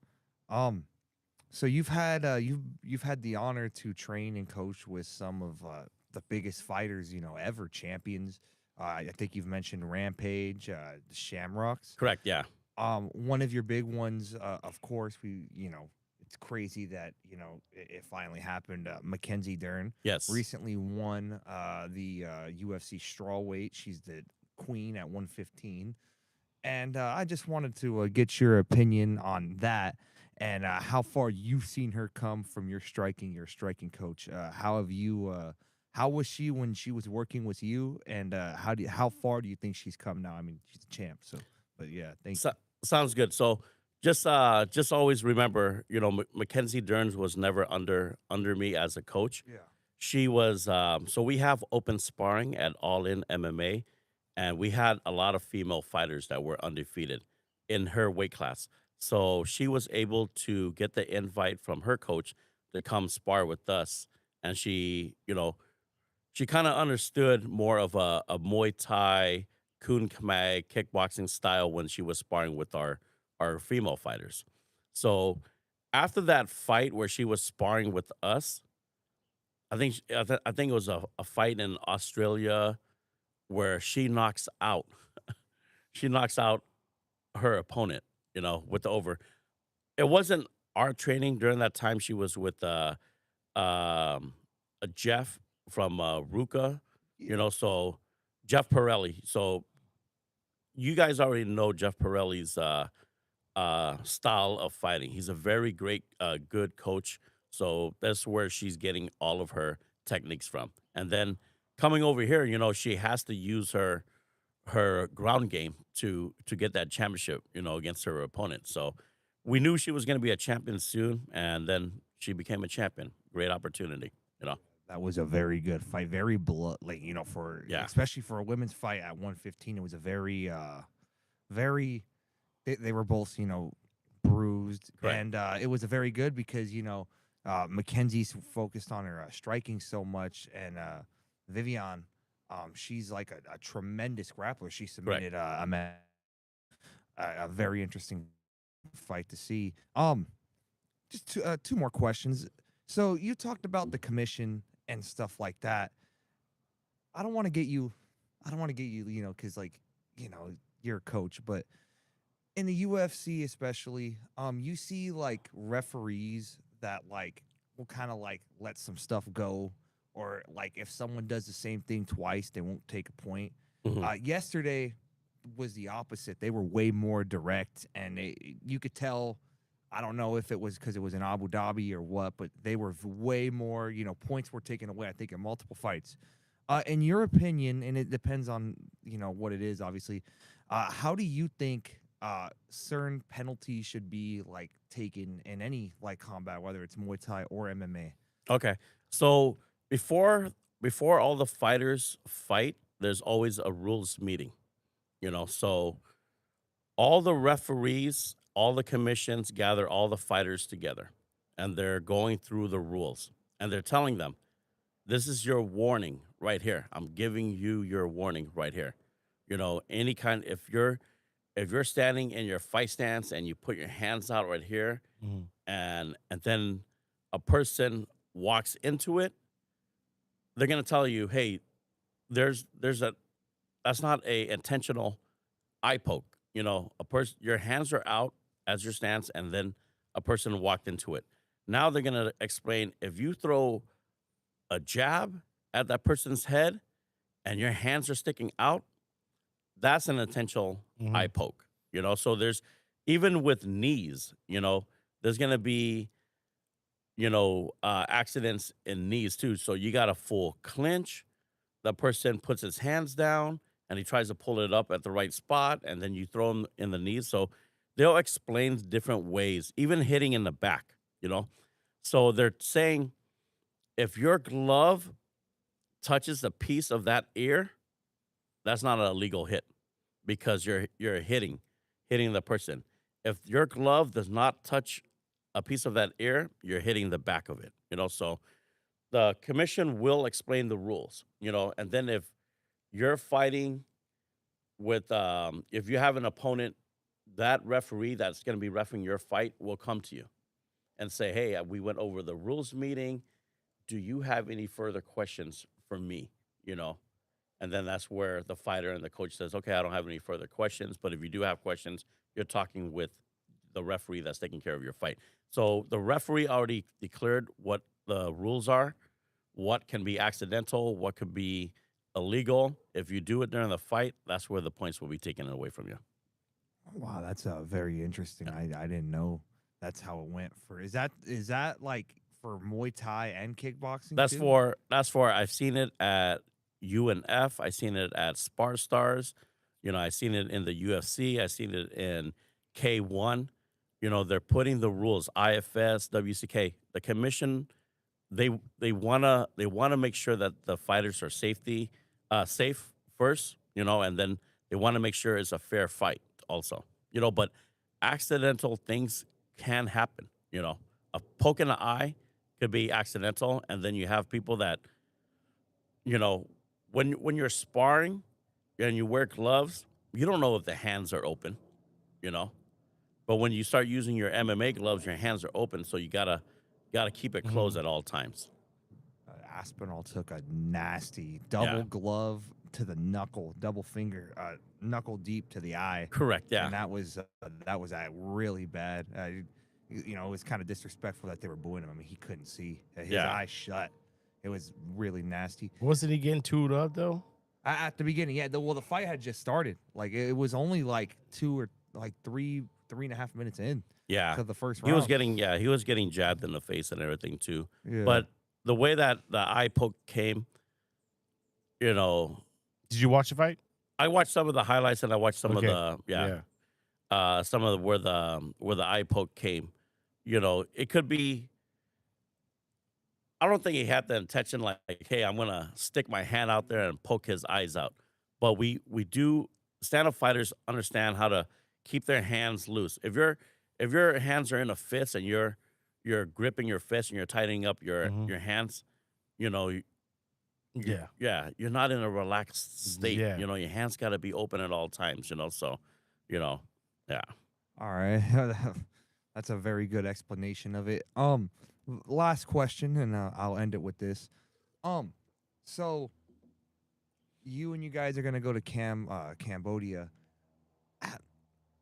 So you've had the honor to train and coach with some of the biggest fighters, ever, champions. I think you've mentioned Rampage, the Shamrocks. Correct. Yeah. One of your big ones, of course, it's crazy that it finally happened. Mackenzie Dern Yes. recently won the UFC strawweight. She's the queen at 115, and I just wanted to get your opinion on that and how far you've seen her come from your striking coach. How was she when she was working with you, and how far do you think she's come now? I mean, she's a champ, so. But yeah, thank you. Sounds good. So just always remember, Mackenzie Dern was never under me as a coach. Yeah. She was so we have open sparring at All In MMA, and we had a lot of female fighters that were undefeated in her weight class. So she was able to get the invite from her coach to come spar with us, and she kind of understood more of a Muay Thai, Khmer kickboxing style when she was sparring with our female fighters. So after that fight where she was sparring with us, I think it was a fight in Australia where she knocks out her opponent, with the over. It wasn't our training during that time. She was with a Jeff from Ruka, so Jeff Pirelli. So you guys already know Jeff Pirelli's style of fighting. He's a very great, good coach. So that's where she's getting all of her techniques from. And then coming over here, she has to use her ground game to get that championship, against her opponent. So we knew she was going to be a champion soon, and then she became a champion. Great opportunity, That was a very good fight, very blood, especially for a women's fight at 115. It was a very, very. They were both, bruised, Correct. and it was a very good because Mackenzie's focused on her striking so much, and Vivian, she's like a tremendous grappler. She submitted a very interesting fight to see. Just two more questions. So you talked about the commission and stuff like that. I don't want to get you, because you're a coach, but in the UFC especially, you see like referees that will kind of let some stuff go, or like if someone does the same thing twice, they won't take a point. Yesterday was the opposite. They were way more direct, and you could tell. I don't know if it was because it was in Abu Dhabi or what, but they were way more. Points were taken away. I think in multiple fights. In your opinion, and it depends on what it is, obviously. How do you think certain penalties should be like taken in any like combat, whether it's Muay Thai or MMA? Okay. So before all the fighters fight, there's always a rules meeting. So all the referees, all the commissions gather all the fighters together, and they're going through the rules, and they're telling them, this is your warning right here. I'm giving you your warning right here. Any kind, if you're standing in your fight stance and you put your hands out right here, Mhm. and then a person walks into it, they're gonna tell you, hey, there's a that's not a intentional eye poke. A person, your hands are out as your stance, and then a person walked into it. Now they're gonna explain, if you throw a jab at that person's head and your hands are sticking out, that's an intentional eye Mhm. poke. So there's, even with knees, there's gonna be accidents in knees too. So you got a full clinch. The person puts his hands down and he tries to pull it up at the right spot, and then you throw him in the knees. So they'll explain different ways, even hitting in the back. So they're saying, if your glove touches a piece of that ear, that's not a legal hit, because you're hitting the person. If your glove does not touch a piece of that ear, you're hitting the back of it. So the commission will explain the rules. And then if you're fighting with, if you have an opponent, that referee that's going to be refereeing your fight will come to you and say, hey, we went over the rules meeting. Do you have any further questions for me? And then that's where the fighter and the coach says, okay, I don't have any further questions. But if you do have questions, you're talking with the referee that's taking care of your fight. So the referee already declared what the rules are, what can be accidental, what could be illegal. If you do it during the fight, that's where the points will be taken away from you. Wow, that's very interesting. Yeah. I didn't know that's how it went. Is that like for Muay Thai and kickboxing That's too? for I've seen it at UNF, I've seen it at Spar Stars, I've seen it in the UFC, I've seen it in K1. They're putting the rules, IFS, WCK. The commission, they wanna make sure that the fighters are safe first, and then they want to make sure it's a fair fight also. But accidental things can happen. A poke in the eye could be accidental, and then you have people that, you know, when you're sparring and you wear gloves, you don't know if the hands are open, you know. But when you start using your MMA gloves, your hands are open, so you gotta keep it closed Mhm. at all times. Aspinall took a nasty Yeah. double glove to the knuckle, double finger, knuckle deep to the eye, Correct. Yeah. and that was really bad. It was kind of disrespectful that they were booing him. I mean, he couldn't see; his Yeah. eyes shut. It was really nasty. Wasn't he getting tooed up though? At the beginning, yeah. The fight had just started. Like it was only like 3.5 minutes in Yeah. to the first He round. was getting jabbed in the face and everything too. Yeah. But the way that the eye poke came, you know, Did you watch the fight? I watched some of the highlights and I watched some Okay. of the some of the where the eye poke came. It could be, I don't think he had the intention like, hey, I'm gonna stick my hand out there and poke his eyes out. But we do, stand-up fighters understand how to keep their hands loose. If your hands are in a fist and you're gripping your fist and you're tightening up Mhm. your hands, you know, Yeah. yeah, you're not in a relaxed state. Yeah. Your hands got to be open at all times. So, you know, yeah. All right. That's a very good explanation of it. Last question, and I'll end it with this. So you and you guys are gonna go to Cambodia.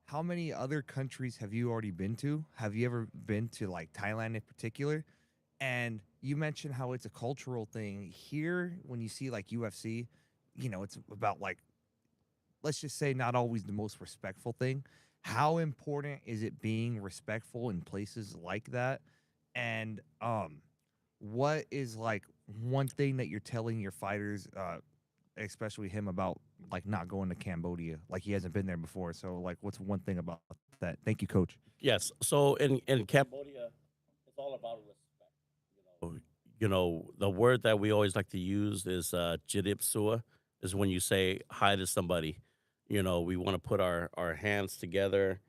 How many other countries have you already been to? Have you ever been to like Thailand in particular? And you mentioned how it's a cultural thing here. When you see like UFC, it's about like let's just say not always the most respectful thing. How important is it being respectful in places like that? And what is like one thing that you're telling your fighters, especially him, about like not going to Cambodia? Like he hasn't been there before. So like what's one thing about that? Thank you, coach. Yes. So in Cambodia, it's all about respect. The word that we always like to use is jidip sua, is when you say hi to somebody. We want to put our hands together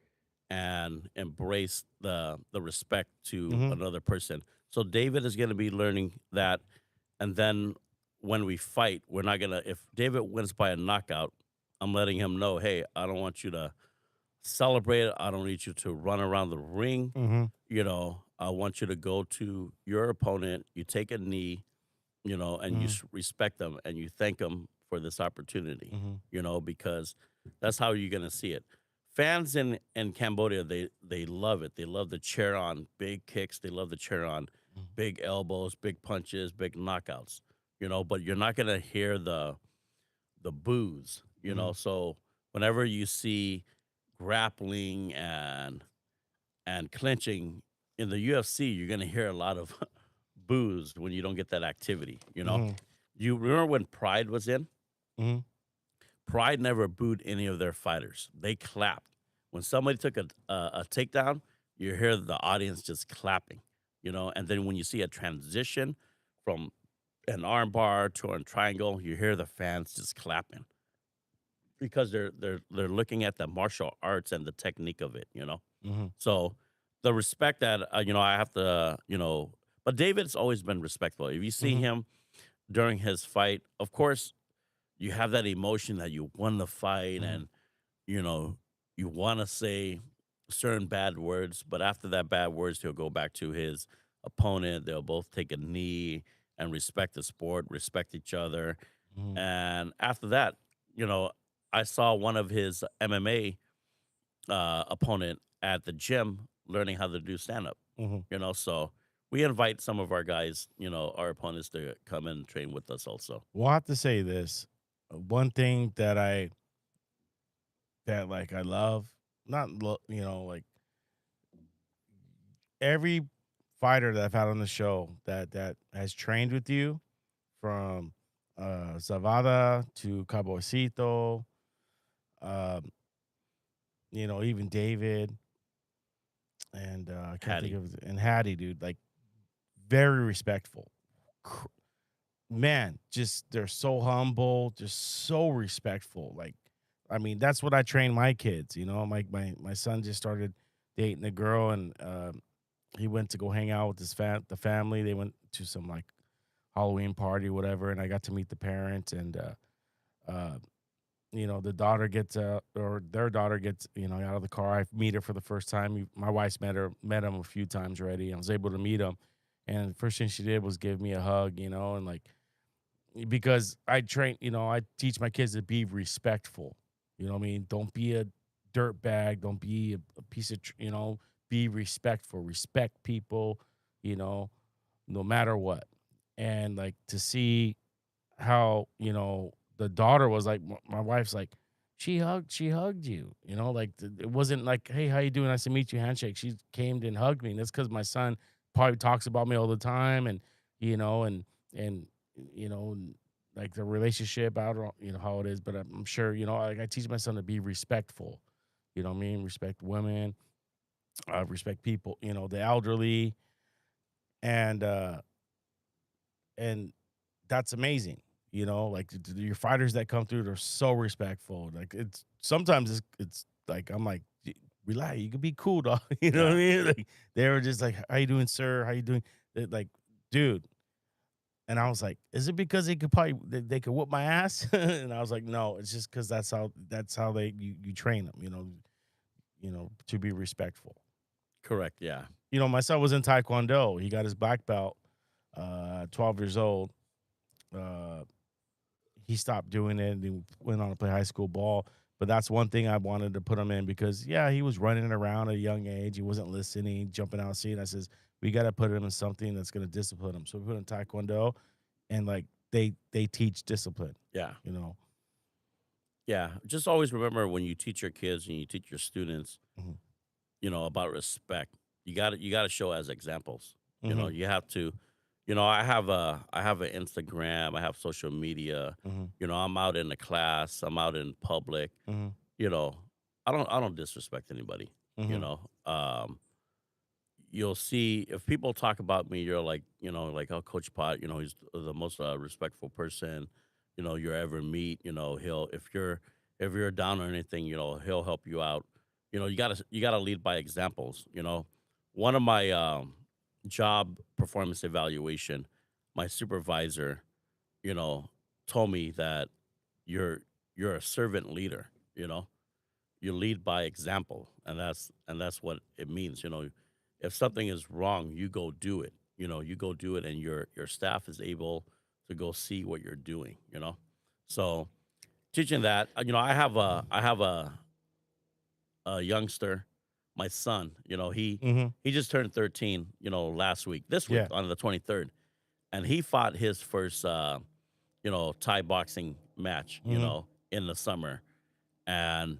and embrace the respect to Mm-hmm. another person. So David is going to be learning that, and then when we fight, we're not gonna. If David wins by a knockout, I'm letting him know, hey, I don't want you to celebrate it. I don't need you to run around the ring. Mm-hmm. I want you to go to your opponent. You take a knee, and you respect them and you thank them for this opportunity. Mm-hmm. Because that's how you're gonna see it. Fans in Cambodia, they love it. They love the cheer on big kicks. They love the cheer on big elbows, big punches, big knockouts. But you're not gonna hear the boos. So whenever you see grappling and clinching in the UFC, you're gonna hear a lot of boos when you don't get that activity. Mm-hmm. You remember when Pride was in? Mm-hmm. Pride never booed any of their fighters. They clapped. When somebody took a takedown, you hear the audience just clapping, and then when you see a transition from an arm bar to a triangle, you hear the fans just clapping because they're looking at the martial arts and the technique of it. Mm-hmm. So the respect that I have to, but David's always been respectful. If you see Mhm. him during his fight, of course, you have that emotion that you won the fight, Mhm. and you want to say certain bad words, but after that bad words, he'll go back to his opponent. They'll both take a knee and respect the sport, respect each other, Mhm. and after that, you know, I saw one of his MMA opponent at the gym learning how to do stand up. Mhm. So we invite some of our guys, our opponents, to come and train with us also. Well, I have to say this. One thing that like I love, not like every fighter that I've had on the show that has trained with you, from Zavada to Cabocito, um, even David and I can't think Hattie. of and Hattie, dude, like very respectful. Cr- Man, just they're so humble, just so respectful. Like, I mean, that's what I train my kids. My son just started dating a girl, and he went to go hang out with the family. They went to some like Halloween party, whatever, and I got to meet the parents. And uh, the daughter gets or their daughter gets out of the car. I meet her for the first time. My wife's met him a few times already. I was able to meet him, and the first thing she did was give me a hug, and like, because I train, I teach my kids to be respectful. You know what I mean? Don't be a dirt bag. Don't be a piece of, be respectful. Respect people, no matter what. And like to see how, the daughter was like, my wife's like, she hugged you, like it wasn't like, hey, how you doing? Nice to meet you, handshake. She came and hugged me. And that's because my son probably talks about me all the time, and and and like the relationship, I don't how it is, but I'm sure, like I teach my son to be respectful. You know what I mean? Respect women, respect people, the elderly, and and that's amazing. Like your fighters that come through, they're so respectful. Like it's sometimes it's like I'm like, relax, you could be cool, dog." You know what I mean? Like they were just like, "How you doing, sir? How you doing?" Like, dude. And I was like, "Is it because they could whoop my ass?" And I was like, "No, it's just because that's how you train them. To be respectful." Correct. Yeah. My son was in Taekwondo. He got his black belt, 12 years old. Uh, he stopped doing it and he went on to play high school ball. But that's one thing I wanted to put him in because, yeah, he was running around at a young age. He wasn't listening, jumping out of seat. I says, we got to put him in something that's going to discipline him. So we put him in Taekwondo, and like they teach discipline, Yeah. you know. Yeah, just always remember when you teach your kids and you teach your students, Mhm. about respect. You got to show as examples. Mhm. You have to. I have an Instagram. I have social media. Mhm. I'm out in the class. I'm out in public. Mhm. You know, I don't disrespect anybody. You Mhm. know, you'll see if people talk about me, you're like, like, oh, Coach Pot, he's the most respectful person, you ever meet. He'll if you're down or anything, he'll help you out. You gotta lead by examples. One of my job performance evaluation, my supervisor, you know, told me that you're you're a servant leader. You lead by example, and that's what it means. If something is wrong, you go do it. You go do it, and your staff is able to go see what you're doing. So teaching that, I have a youngster, my son. Mhm. He just turned 13. Last week, this week Yeah. on the 23rd, and he fought his first Thai boxing match. Mhm. In the summer, and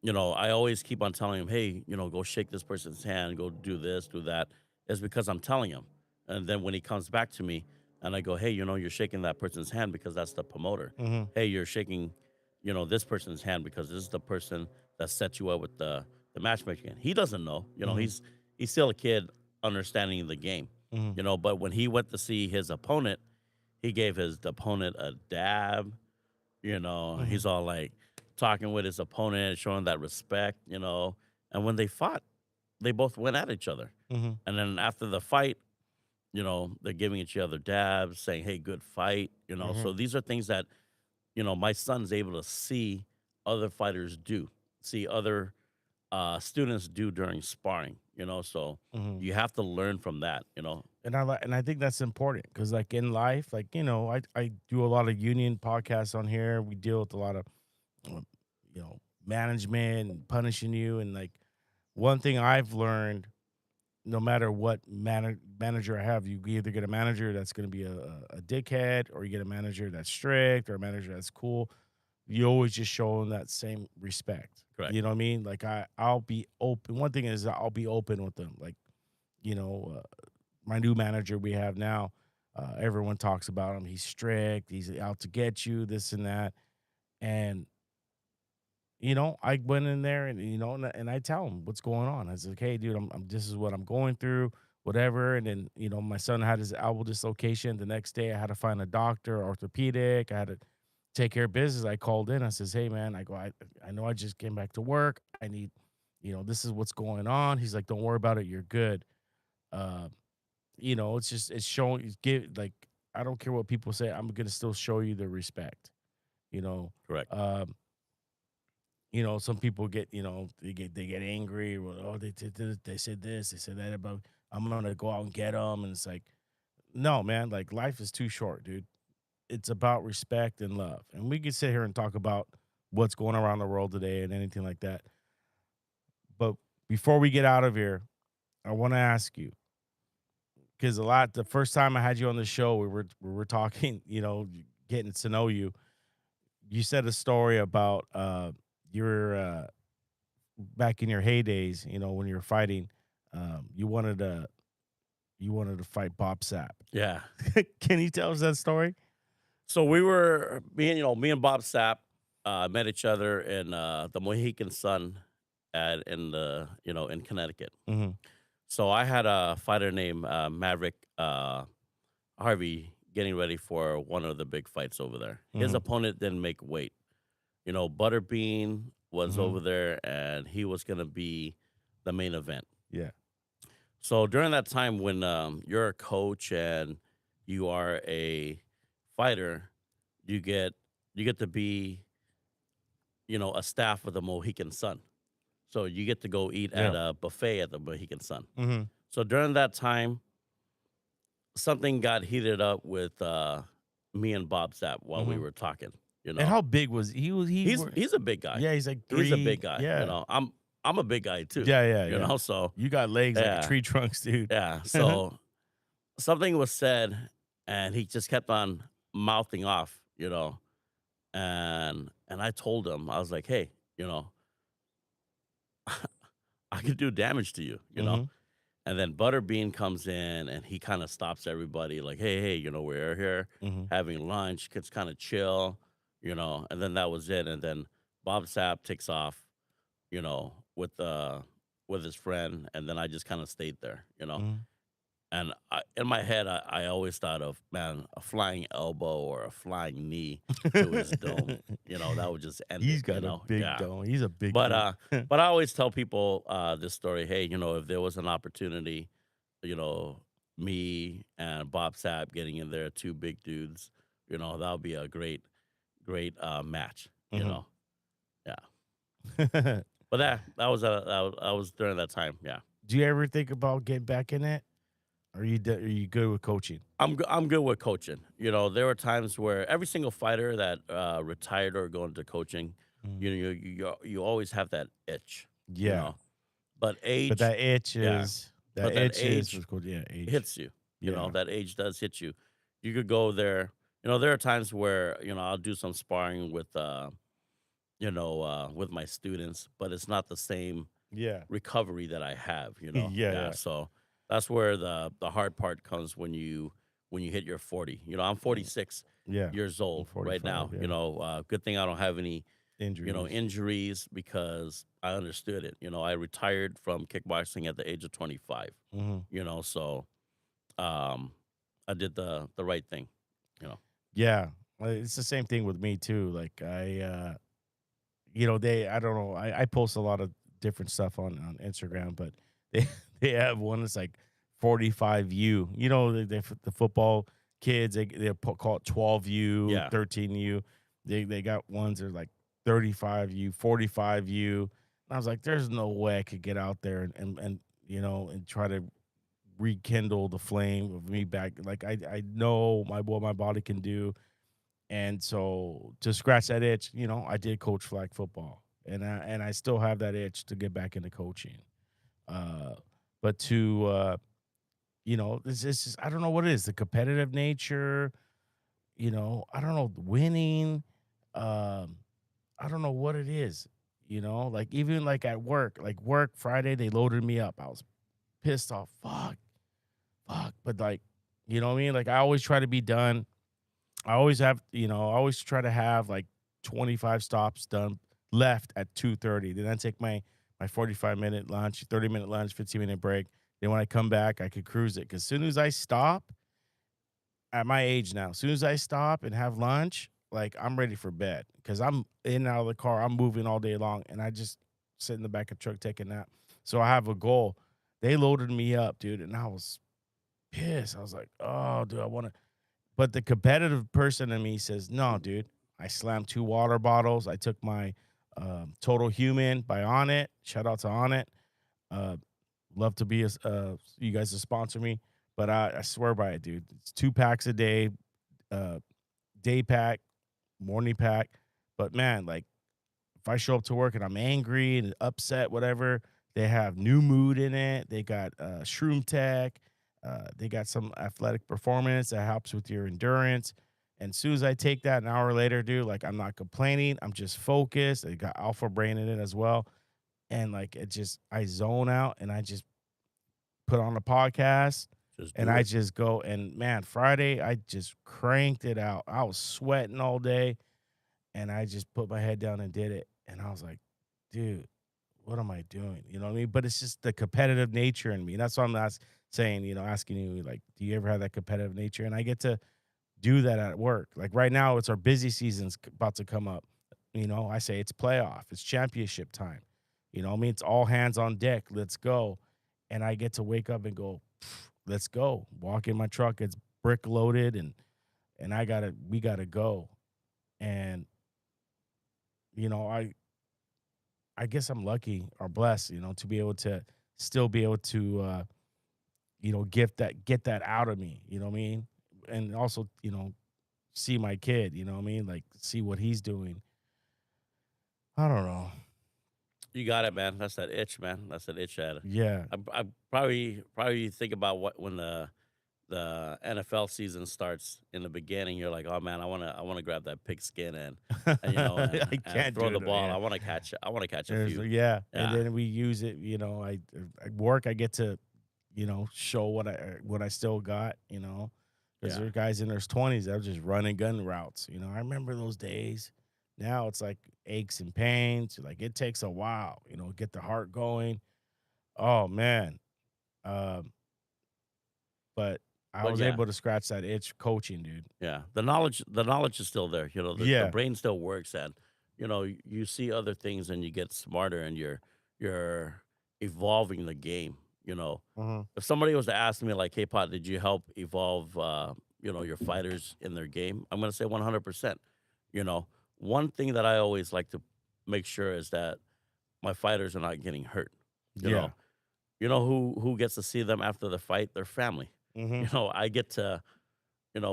I always keep on telling him, hey, go shake this person's hand, go do this, do that. It's because I'm telling him. And then when he comes back to me and I go, hey, you're shaking that person's hand because that's the promoter. Mhm. Hey, you're shaking, this person's hand because this is the person that set you up with the matchmaking. He doesn't know. Mhm. He's still a kid understanding the game. Mhm. But when he went to see his opponent, he gave his opponent a dab. Mhm. He's all like talking with his opponent, showing that respect. And when they fought, they both went at each other. Mhm. And then after the fight, they're giving each other dabs, saying, hey, good fight. Mhm. So these are things that, my son's able to see other fighters do, see other students do during sparring. So Mhm. you have to learn from that. And I think that's important because, like in life, like I do a lot of union podcasts on here. We deal with a lot of um, management and punishing you, and like one thing I've learned, no matter what manager I have, you either get a manager that's going to be a dickhead, or you get a manager that's strict, or a manager that's cool. You always just show them that same respect. Correct. You know what I mean? Like I'll be open. One thing is I'll be open with them. Like you know, my new manager we have now, everyone talks about him. He's strict. He's out to get you. This and that. And I went in there and and I tell him what's going on. I was like, hey, dude, this is what I'm going through, whatever. And then my son had his elbow dislocation. The next day, I had to find a doctor, orthopedic. I had to take care of business. I called in. I says, hey, man, I know I just came back to work. I need, this is what's going on. He's like, don't worry about it. You're good. Uh, it's showing. Give like I don't care what people say. I'm gonna still show you the respect. You know. Correct. Um, some people get, they get angry. Well, oh, they did this, they said this, they said that about. I'm gonna go out and get them, and it's like, no, man. Like life is too short, dude. It's about respect and love, and we can sit here and talk about what's going around the world today and anything like that. But before we get out of here, I want to ask you because the first time I had you on the show, we were talking, getting to know you. You said a story about your back in your heydays, when you were fighting, you wanted to fight Bob Sapp. Yeah. Can you tell us that story? So me and Bob Sapp met each other in the Mohican Sun in Connecticut. Mm-hmm. So I had a fighter named Maverick Harvey getting ready for one of the big fights over there. His Mhm. opponent didn't make weight. Butterbean was Mhm. over there, and he was going to be the main event. Yeah. So during that time when you're a coach and you are a fighter, you get to be a staff of the Mohican Sun. So you get to go eat at Yeah. a buffet at the Mohican Sun. Mm-hmm. So during that time, something got heated up with me and Bob Sapp while we Mhm. were talking. And how big was he? Was he? He's a big guy. Yeah, he's like three. He's a big guy. Yeah. I'm a big guy too. Yeah, yeah. So You got legs like Yeah. a tree trunks, dude. yeah. So something was said, and he just kept on mouthing off. and I told him, I was like, hey, you know, I could do damage to you, you know. Mhm. And then Butterbean comes in and he kind of stops everybody, like, hey, you know, we're here Mhm. having lunch. Kids kind of chill, you know. And then that was it. And then Bob Sapp takes off, you know, with his friend, and then I just kind of stayed there, you know. Mhm. And in my head, I always thought of, man, a flying elbow or a flying knee to his dome, you know, that would just end He's it, you got a know. big Yeah. dome. He's a big But dude. but I always tell people this story. Hey, you know, if there was an opportunity, you know, me and Bob Sapp getting in there, two big dudes, you know, that would be a great match. You Mhm. know, yeah. But that was during that time. Yeah, Do you ever think about getting back in it? Are you good with coaching? I'm good with coaching. You know, there were times where every single fighter that retired or going to coaching, Mhm. you always have that itch. You Yeah, know, but but age, yeah, that but that itch is age what's called, yeah, age. hits you. You know, Yeah. that age does hit you. You could go there. You know, there are times where, you know, I'll do some sparring with my students, but it's not the same Yeah. recovery that I have, you know. Yeah, Yeah. yeah. So that's where the hard part comes when you hit your 40. You know, I'm Mm, 46 yeah. years I'm old right 45, now. You yeah. know, good thing I don't have any, you know, Injuries. injuries because I understood it. You know, I retired from kickboxing at the age of 25, Mhm. you know, so um I did the right thing, you know. Yeah. It's the same thing with me too. Like I don't know. I post a lot of different stuff on Instagram, but they they have one that's like 45U. You know, the football kids call it 12U, Yeah. 13U. They got ones that are like 35U, 45U. And I was like, there's no way I could get out there and and try to rekindle the flame of me back. Like I know what my body can do, and so to scratch that itch, I did coach flag football, and I still have that itch to get back into coaching. Uh, but it's just I don't know what it is, the competitive nature. I don't know, winning. Um, I don't know what it is. Like even like at work, like work Friday, they loaded me up. I was pissed off. Fuck. But like, you know what I mean? Like I always try to be done. I always try to have like 25 stops done left at 2:30. Then I take my 45-minute lunch, 30-minute lunch, 15-minute break. Then when I come back, I could cruise it. Cause soon as I stop, at my age now, as soon as I stop and have lunch, like I'm ready for bed. Cause I'm in and out of the car. I'm moving all day long. And I just sit in the back of the truck taking a nap. So I have a goal. They loaded me up, dude, and I was pissed. I was like, oh, dude, I want to. But the competitive person in me says, no, dude. I slammed 2 water bottles. I took my Total Human by On It. Shout out to On It. Uh, love to be you guys to sponsor me. But I swear by it, dude. It's 2 packs a day, uh, day pack, morning pack. But man, like if I show up to work and I'm angry and upset, whatever, they have New Mood in it. They got Shroom Tech. They got some athletic performance that helps with your endurance. And as soon as I take that an hour later, dude, like I'm not complaining. I'm just focused. They got Alpha Brain in it as well. And like I zone out and I just put on a podcast Just and do I it. just go. And man, Friday, I just cranked it out. I was sweating all day and I just put my head down and did it. And I was like, dude, what am I doing? You know what I mean? But it's just the competitive nature in me. And that's why I'm not saying, asking you, like, do you ever have that competitive nature? And I get to do that at work. Like right now, it's our busy season's about to come up. I say it's playoff, it's championship time. I mean, it's all hands on deck. Let's go. And I get to wake up and go, let's go. Walk in my truck, it's brick loaded, and we gotta go. And I guess I'm lucky or blessed, to be able to still be able to, get that out of me. You know what I mean? And also, see my kid. You know what I mean? Like see what he's doing. I don't know. You got it, man. That's that itch, man. That's that itch at Yeah. I probably think about what when the NFL season starts in the beginning, you're like, oh man, I wanna grab that pigskin and you know I and can't throw do the it. ball. Yeah. I wanna catch a There's, few. yeah, and Yeah, then we use it. You know, I work. I get to, show what I still got. Because yeah. there are guys in their 20s that are just running gun routes. I remember those days. Now it's like aches and pains. Like it takes a while. Get the heart going. Oh man. Um, but I But was yeah, able to scratch that itch coaching, dude. yeah. The knowledge is still there. The Yeah. brain still works, and you see other things and you get smarter, and you're evolving the game. Hmm. If somebody was to ask me like, "Hey, Pot, did you help evolve, your fighters in their game?" I'm gonna say 100%. You know, one thing that I always like to make sure is that my fighters are not getting hurt. You Yeah. know, who gets to see them after the fight? Their family. Hmm. I get to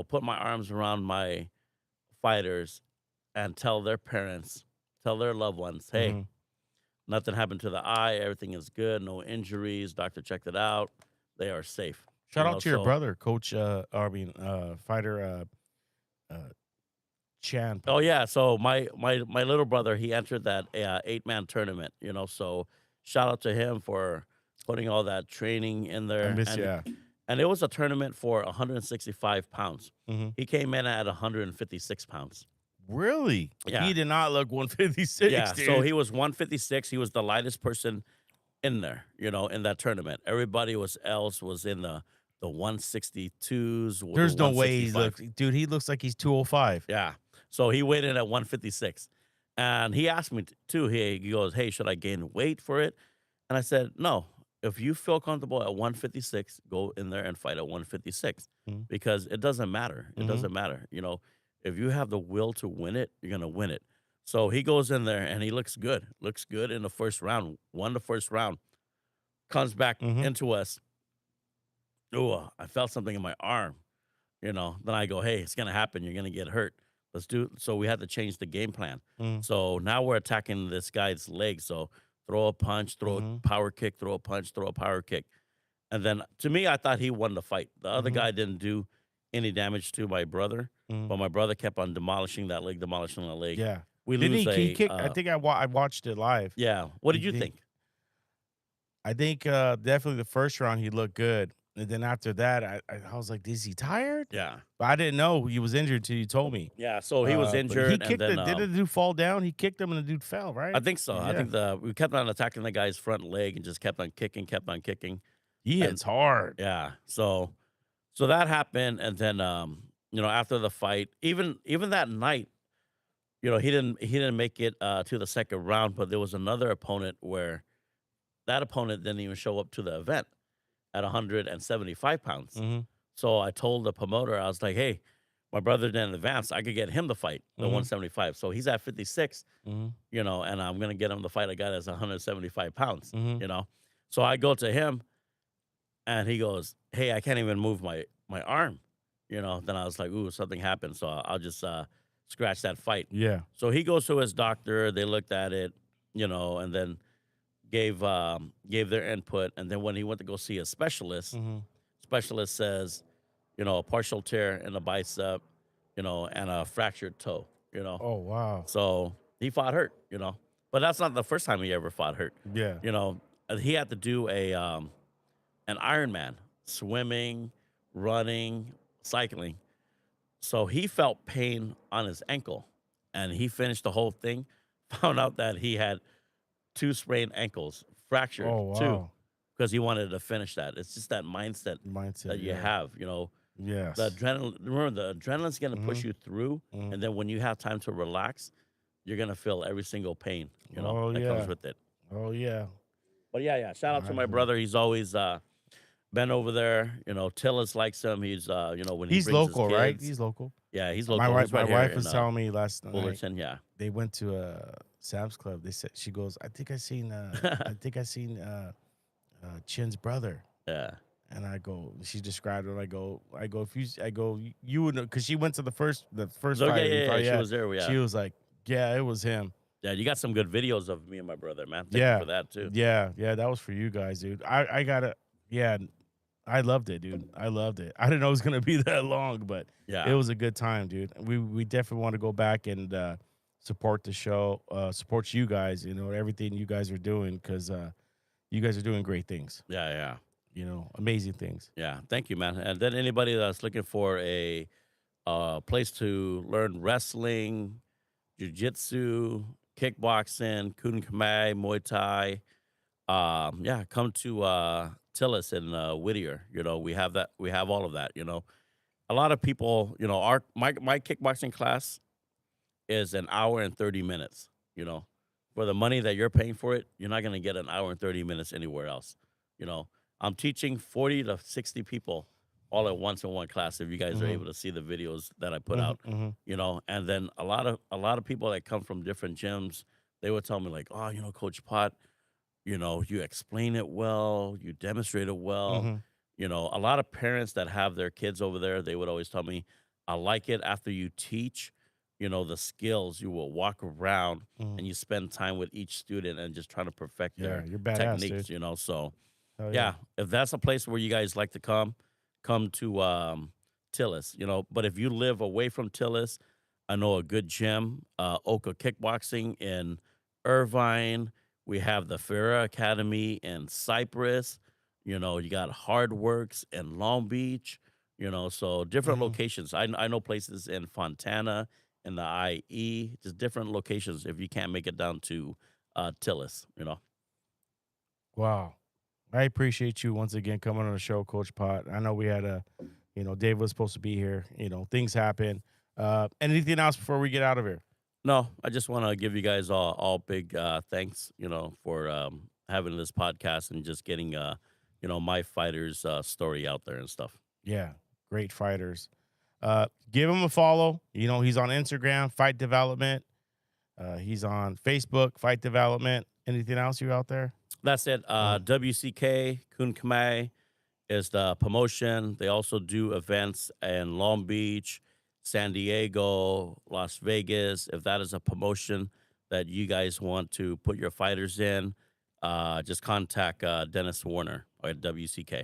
put my arms around my fighters and tell their parents, tell their loved ones, hey, Hmm. nothing happened to the eye, everything is good, no injuries, doctor checked it out, they are safe. Shout out to your So brother, Coach. Fighter. Uh, Champ. oh yeah, so my little brother, he entered that 8-man tournament, so shout out to him for putting all that training in I there, miss. and Yeah. and it was a tournament for 165 pounds. Hmm. He came in at 156 pounds. Really? Yeah. He did not look 156, Yeah, dude. so he was 156. He was the lightest person in there, in that tournament. Everybody else was in the 162s, There's the no way he 165. looks, dude. He looks like he's 205. Yeah. So he weighed in at 156. And he asked me too, he goes, "Hey, should I gain weight for it?" And I said, "No. If you feel comfortable at 156, go in there and fight at 156 Mhm. because it doesn't matter. It Mhm. doesn't matter. If you have the will to win it, you're going to win it." So he goes in there and he looks good. Looks good in the first round. Won the first round. Comes back Mhm. into us. Oh, I felt something in my arm. Then I go, "Hey, it's going to happen. You're going to get hurt. Let's do." So we had to change the game plan. Mhm. So now we're attacking this guy's leg. So throw a punch, throw Mhm. a power kick, throw a punch, throw a power kick. And then to me, I thought he won the fight. The other Mhm. guy didn't do any damage to my brother, Mhm. but my brother kept on demolishing that leg, demolishing that leg. Yeah. We Didn't lose he a kick? I think I watched it live. yeah. What He did you did. think? I think definitely the first round he looked good, and then after that, I was like, is he tired? Yeah. But I didn't know he was injured until you told me. Yeah. So he was But he injured, and kicked then Did the dude fall down? He kicked him, and the dude fell. Right? I think so. I Yeah. think we kept on attacking the guy's front leg and just kept on kicking, kept on kicking. He And hits hard. yeah, so that happened, and then after the fight, even that night, he didn't make it to the second round, but there was another opponent where that opponent didn't even show up to the event at 175 pounds. Hmm. So I told the promoter, I was like, "Hey, my brother didn't advance. I could get him to fight the Mhm. 175. So he's at 56, Hmm. and I'm gonna get him to fight a guy that's 175 pounds, Hmm. So I go to him, and he goes, "Hey, I can't even move my arm." Then I was like, "Ooh, something happened." So I'll just scratch that fight. Yeah. So he goes to his doctor. They looked at it, and then gave their input. And then when he went to go see a specialist, Hmm. specialist says, a partial tear in the bicep, and a fractured toe. Oh wow. So he fought hurt. But that's not the first time he ever fought hurt. Yeah. He had to do an Ironman, swimming, running, cycling. So he felt pain on his ankle, and he finished the whole thing. Found out that he had 2 sprained ankles, fractured Oh too, wow. because he wanted to finish that. It's just that mindset Mindset. that you Yeah. have. Yes. The adrenaline. Remember, the adrenaline's gonna push Mhm. you through, Mhm. and then when you have time to relax, you're gonna feel every single pain. Oh, that yeah. comes with it. Oh yeah. But yeah. Shout out to my I- brother. He's always been over there. Tillis likes him. He's when he He's brings his local, right? kids- He's local. Yeah, he's My local. wife, He's right my here wife in, was telling me last night Fullerton. Yeah. they went to a Sam's Club. They said she goes, I think I seen Chin's brother. Yeah. And I go, she described him. I go, if you would know, because she went to the first So fight. yeah, we she fought, was there. Yeah. She was like, yeah, it was him. Yeah, you got some good videos of me and my brother, man. Thank Yeah. you for that too. Yeah, that was for you guys, dude. I gotta, yeah. I loved it, dude. I loved it. I didn't know it was gonna be that long, but Yeah. it was a good time, dude. We definitely want to go back and support the show, support you guys. You know everything you guys are doing because you guys are doing great things. Yeah, yeah. You know, amazing things. Yeah, thank you, man. And then anybody that's looking for a place to learn wrestling, jiu-jitsu, kickboxing, Kun Khmer, Muay Thai, yeah, come to Tillis in Whittier. You know, we have that. We have all of that. You know, a lot of people. You know, my kickboxing class is an hour and 30 minutes. You know, for the money that you're paying for it, you're not going to get an hour and 30 minutes anywhere else. You know, I'm teaching 40 to 60 people all at once in one class. If you guys are Mhm. able to see the videos that I put Mhm, out, mhm. you know, and then a lot of people that come from different gyms, they would tell me like, oh, you know, Coach Pot, you know, you explain it well, you demonstrate it well. Mhm. You know, a lot of parents that have their kids over there, they would always tell me, I like it after you teach, you know, the skills. You will walk around Mhm. and you spend time with each student and just trying to perfect Yeah, their you're badass, techniques, dude. you know. So, Hell yeah. yeah, if that's a place where you guys like to come to Tillis, you know. But if you live away from Tillis, I know a good gym, Oka Kickboxing in Irvine. We have the Farrah Academy in Cyprus. You know, you got Hardworks in Long Beach. You know, so different Mhm. locations. I know places in Fontana, in the IE, just different locations. If you can't make it down to Tillis, you know. Wow. I appreciate you once again coming on the show, Coach Pot. I know we had Dave was supposed to be here. You know, things happen. Anything else before we get out of here? No, I just want to give you guys all big thanks, you know, for having this podcast and just getting you know, my fighter's story out there and stuff. Yeah, great fighters. Give him a follow. You know, he's on Instagram, Fight Development. He's on Facebook, Fight Development. Anything else you out there? That's it. WCK Kun Khmer is the promotion. They also do events in Long Beach, San Diego, Las Vegas. If that is a promotion that you guys want to put your fighters in, just contact Dennis Warner at WCK.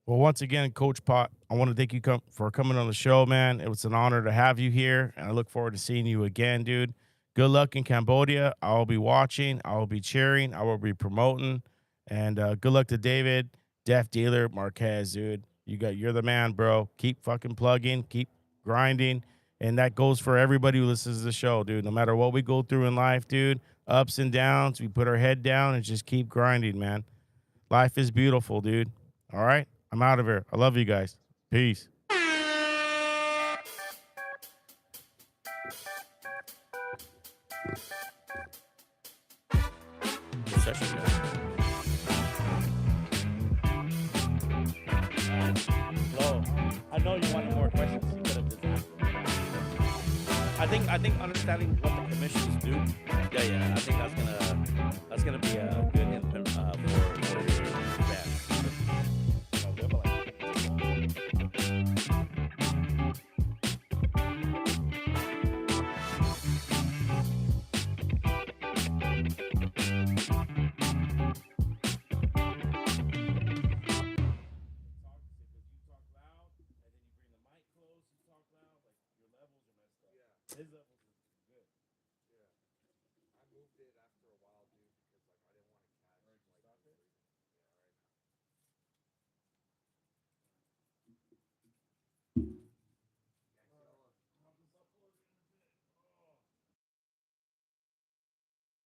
Well, once again, Coach Pot, I want to thank you for coming on the show, man. It was an honor to have you here, and I look forward to seeing you again, dude. Good luck in Cambodia. I will be watching. I will be cheering. I will be promoting. And good luck to David, Def Dealer, Marquez, dude. You're the man, bro. Keep fucking plugging. Keep grinding. And that goes for everybody who listens to the show, dude. No matter what we go through in life, dude, ups and downs, we put our head down and just keep grinding, man. Life is beautiful, dude. All right? I'm out of here. I love you guys. Peace. Good session, guys. Flo, I know you wanted more questions. You could have just asked. I think understanding what the commissions do. Yeah. I think that's gonna be a good input for your fans. His level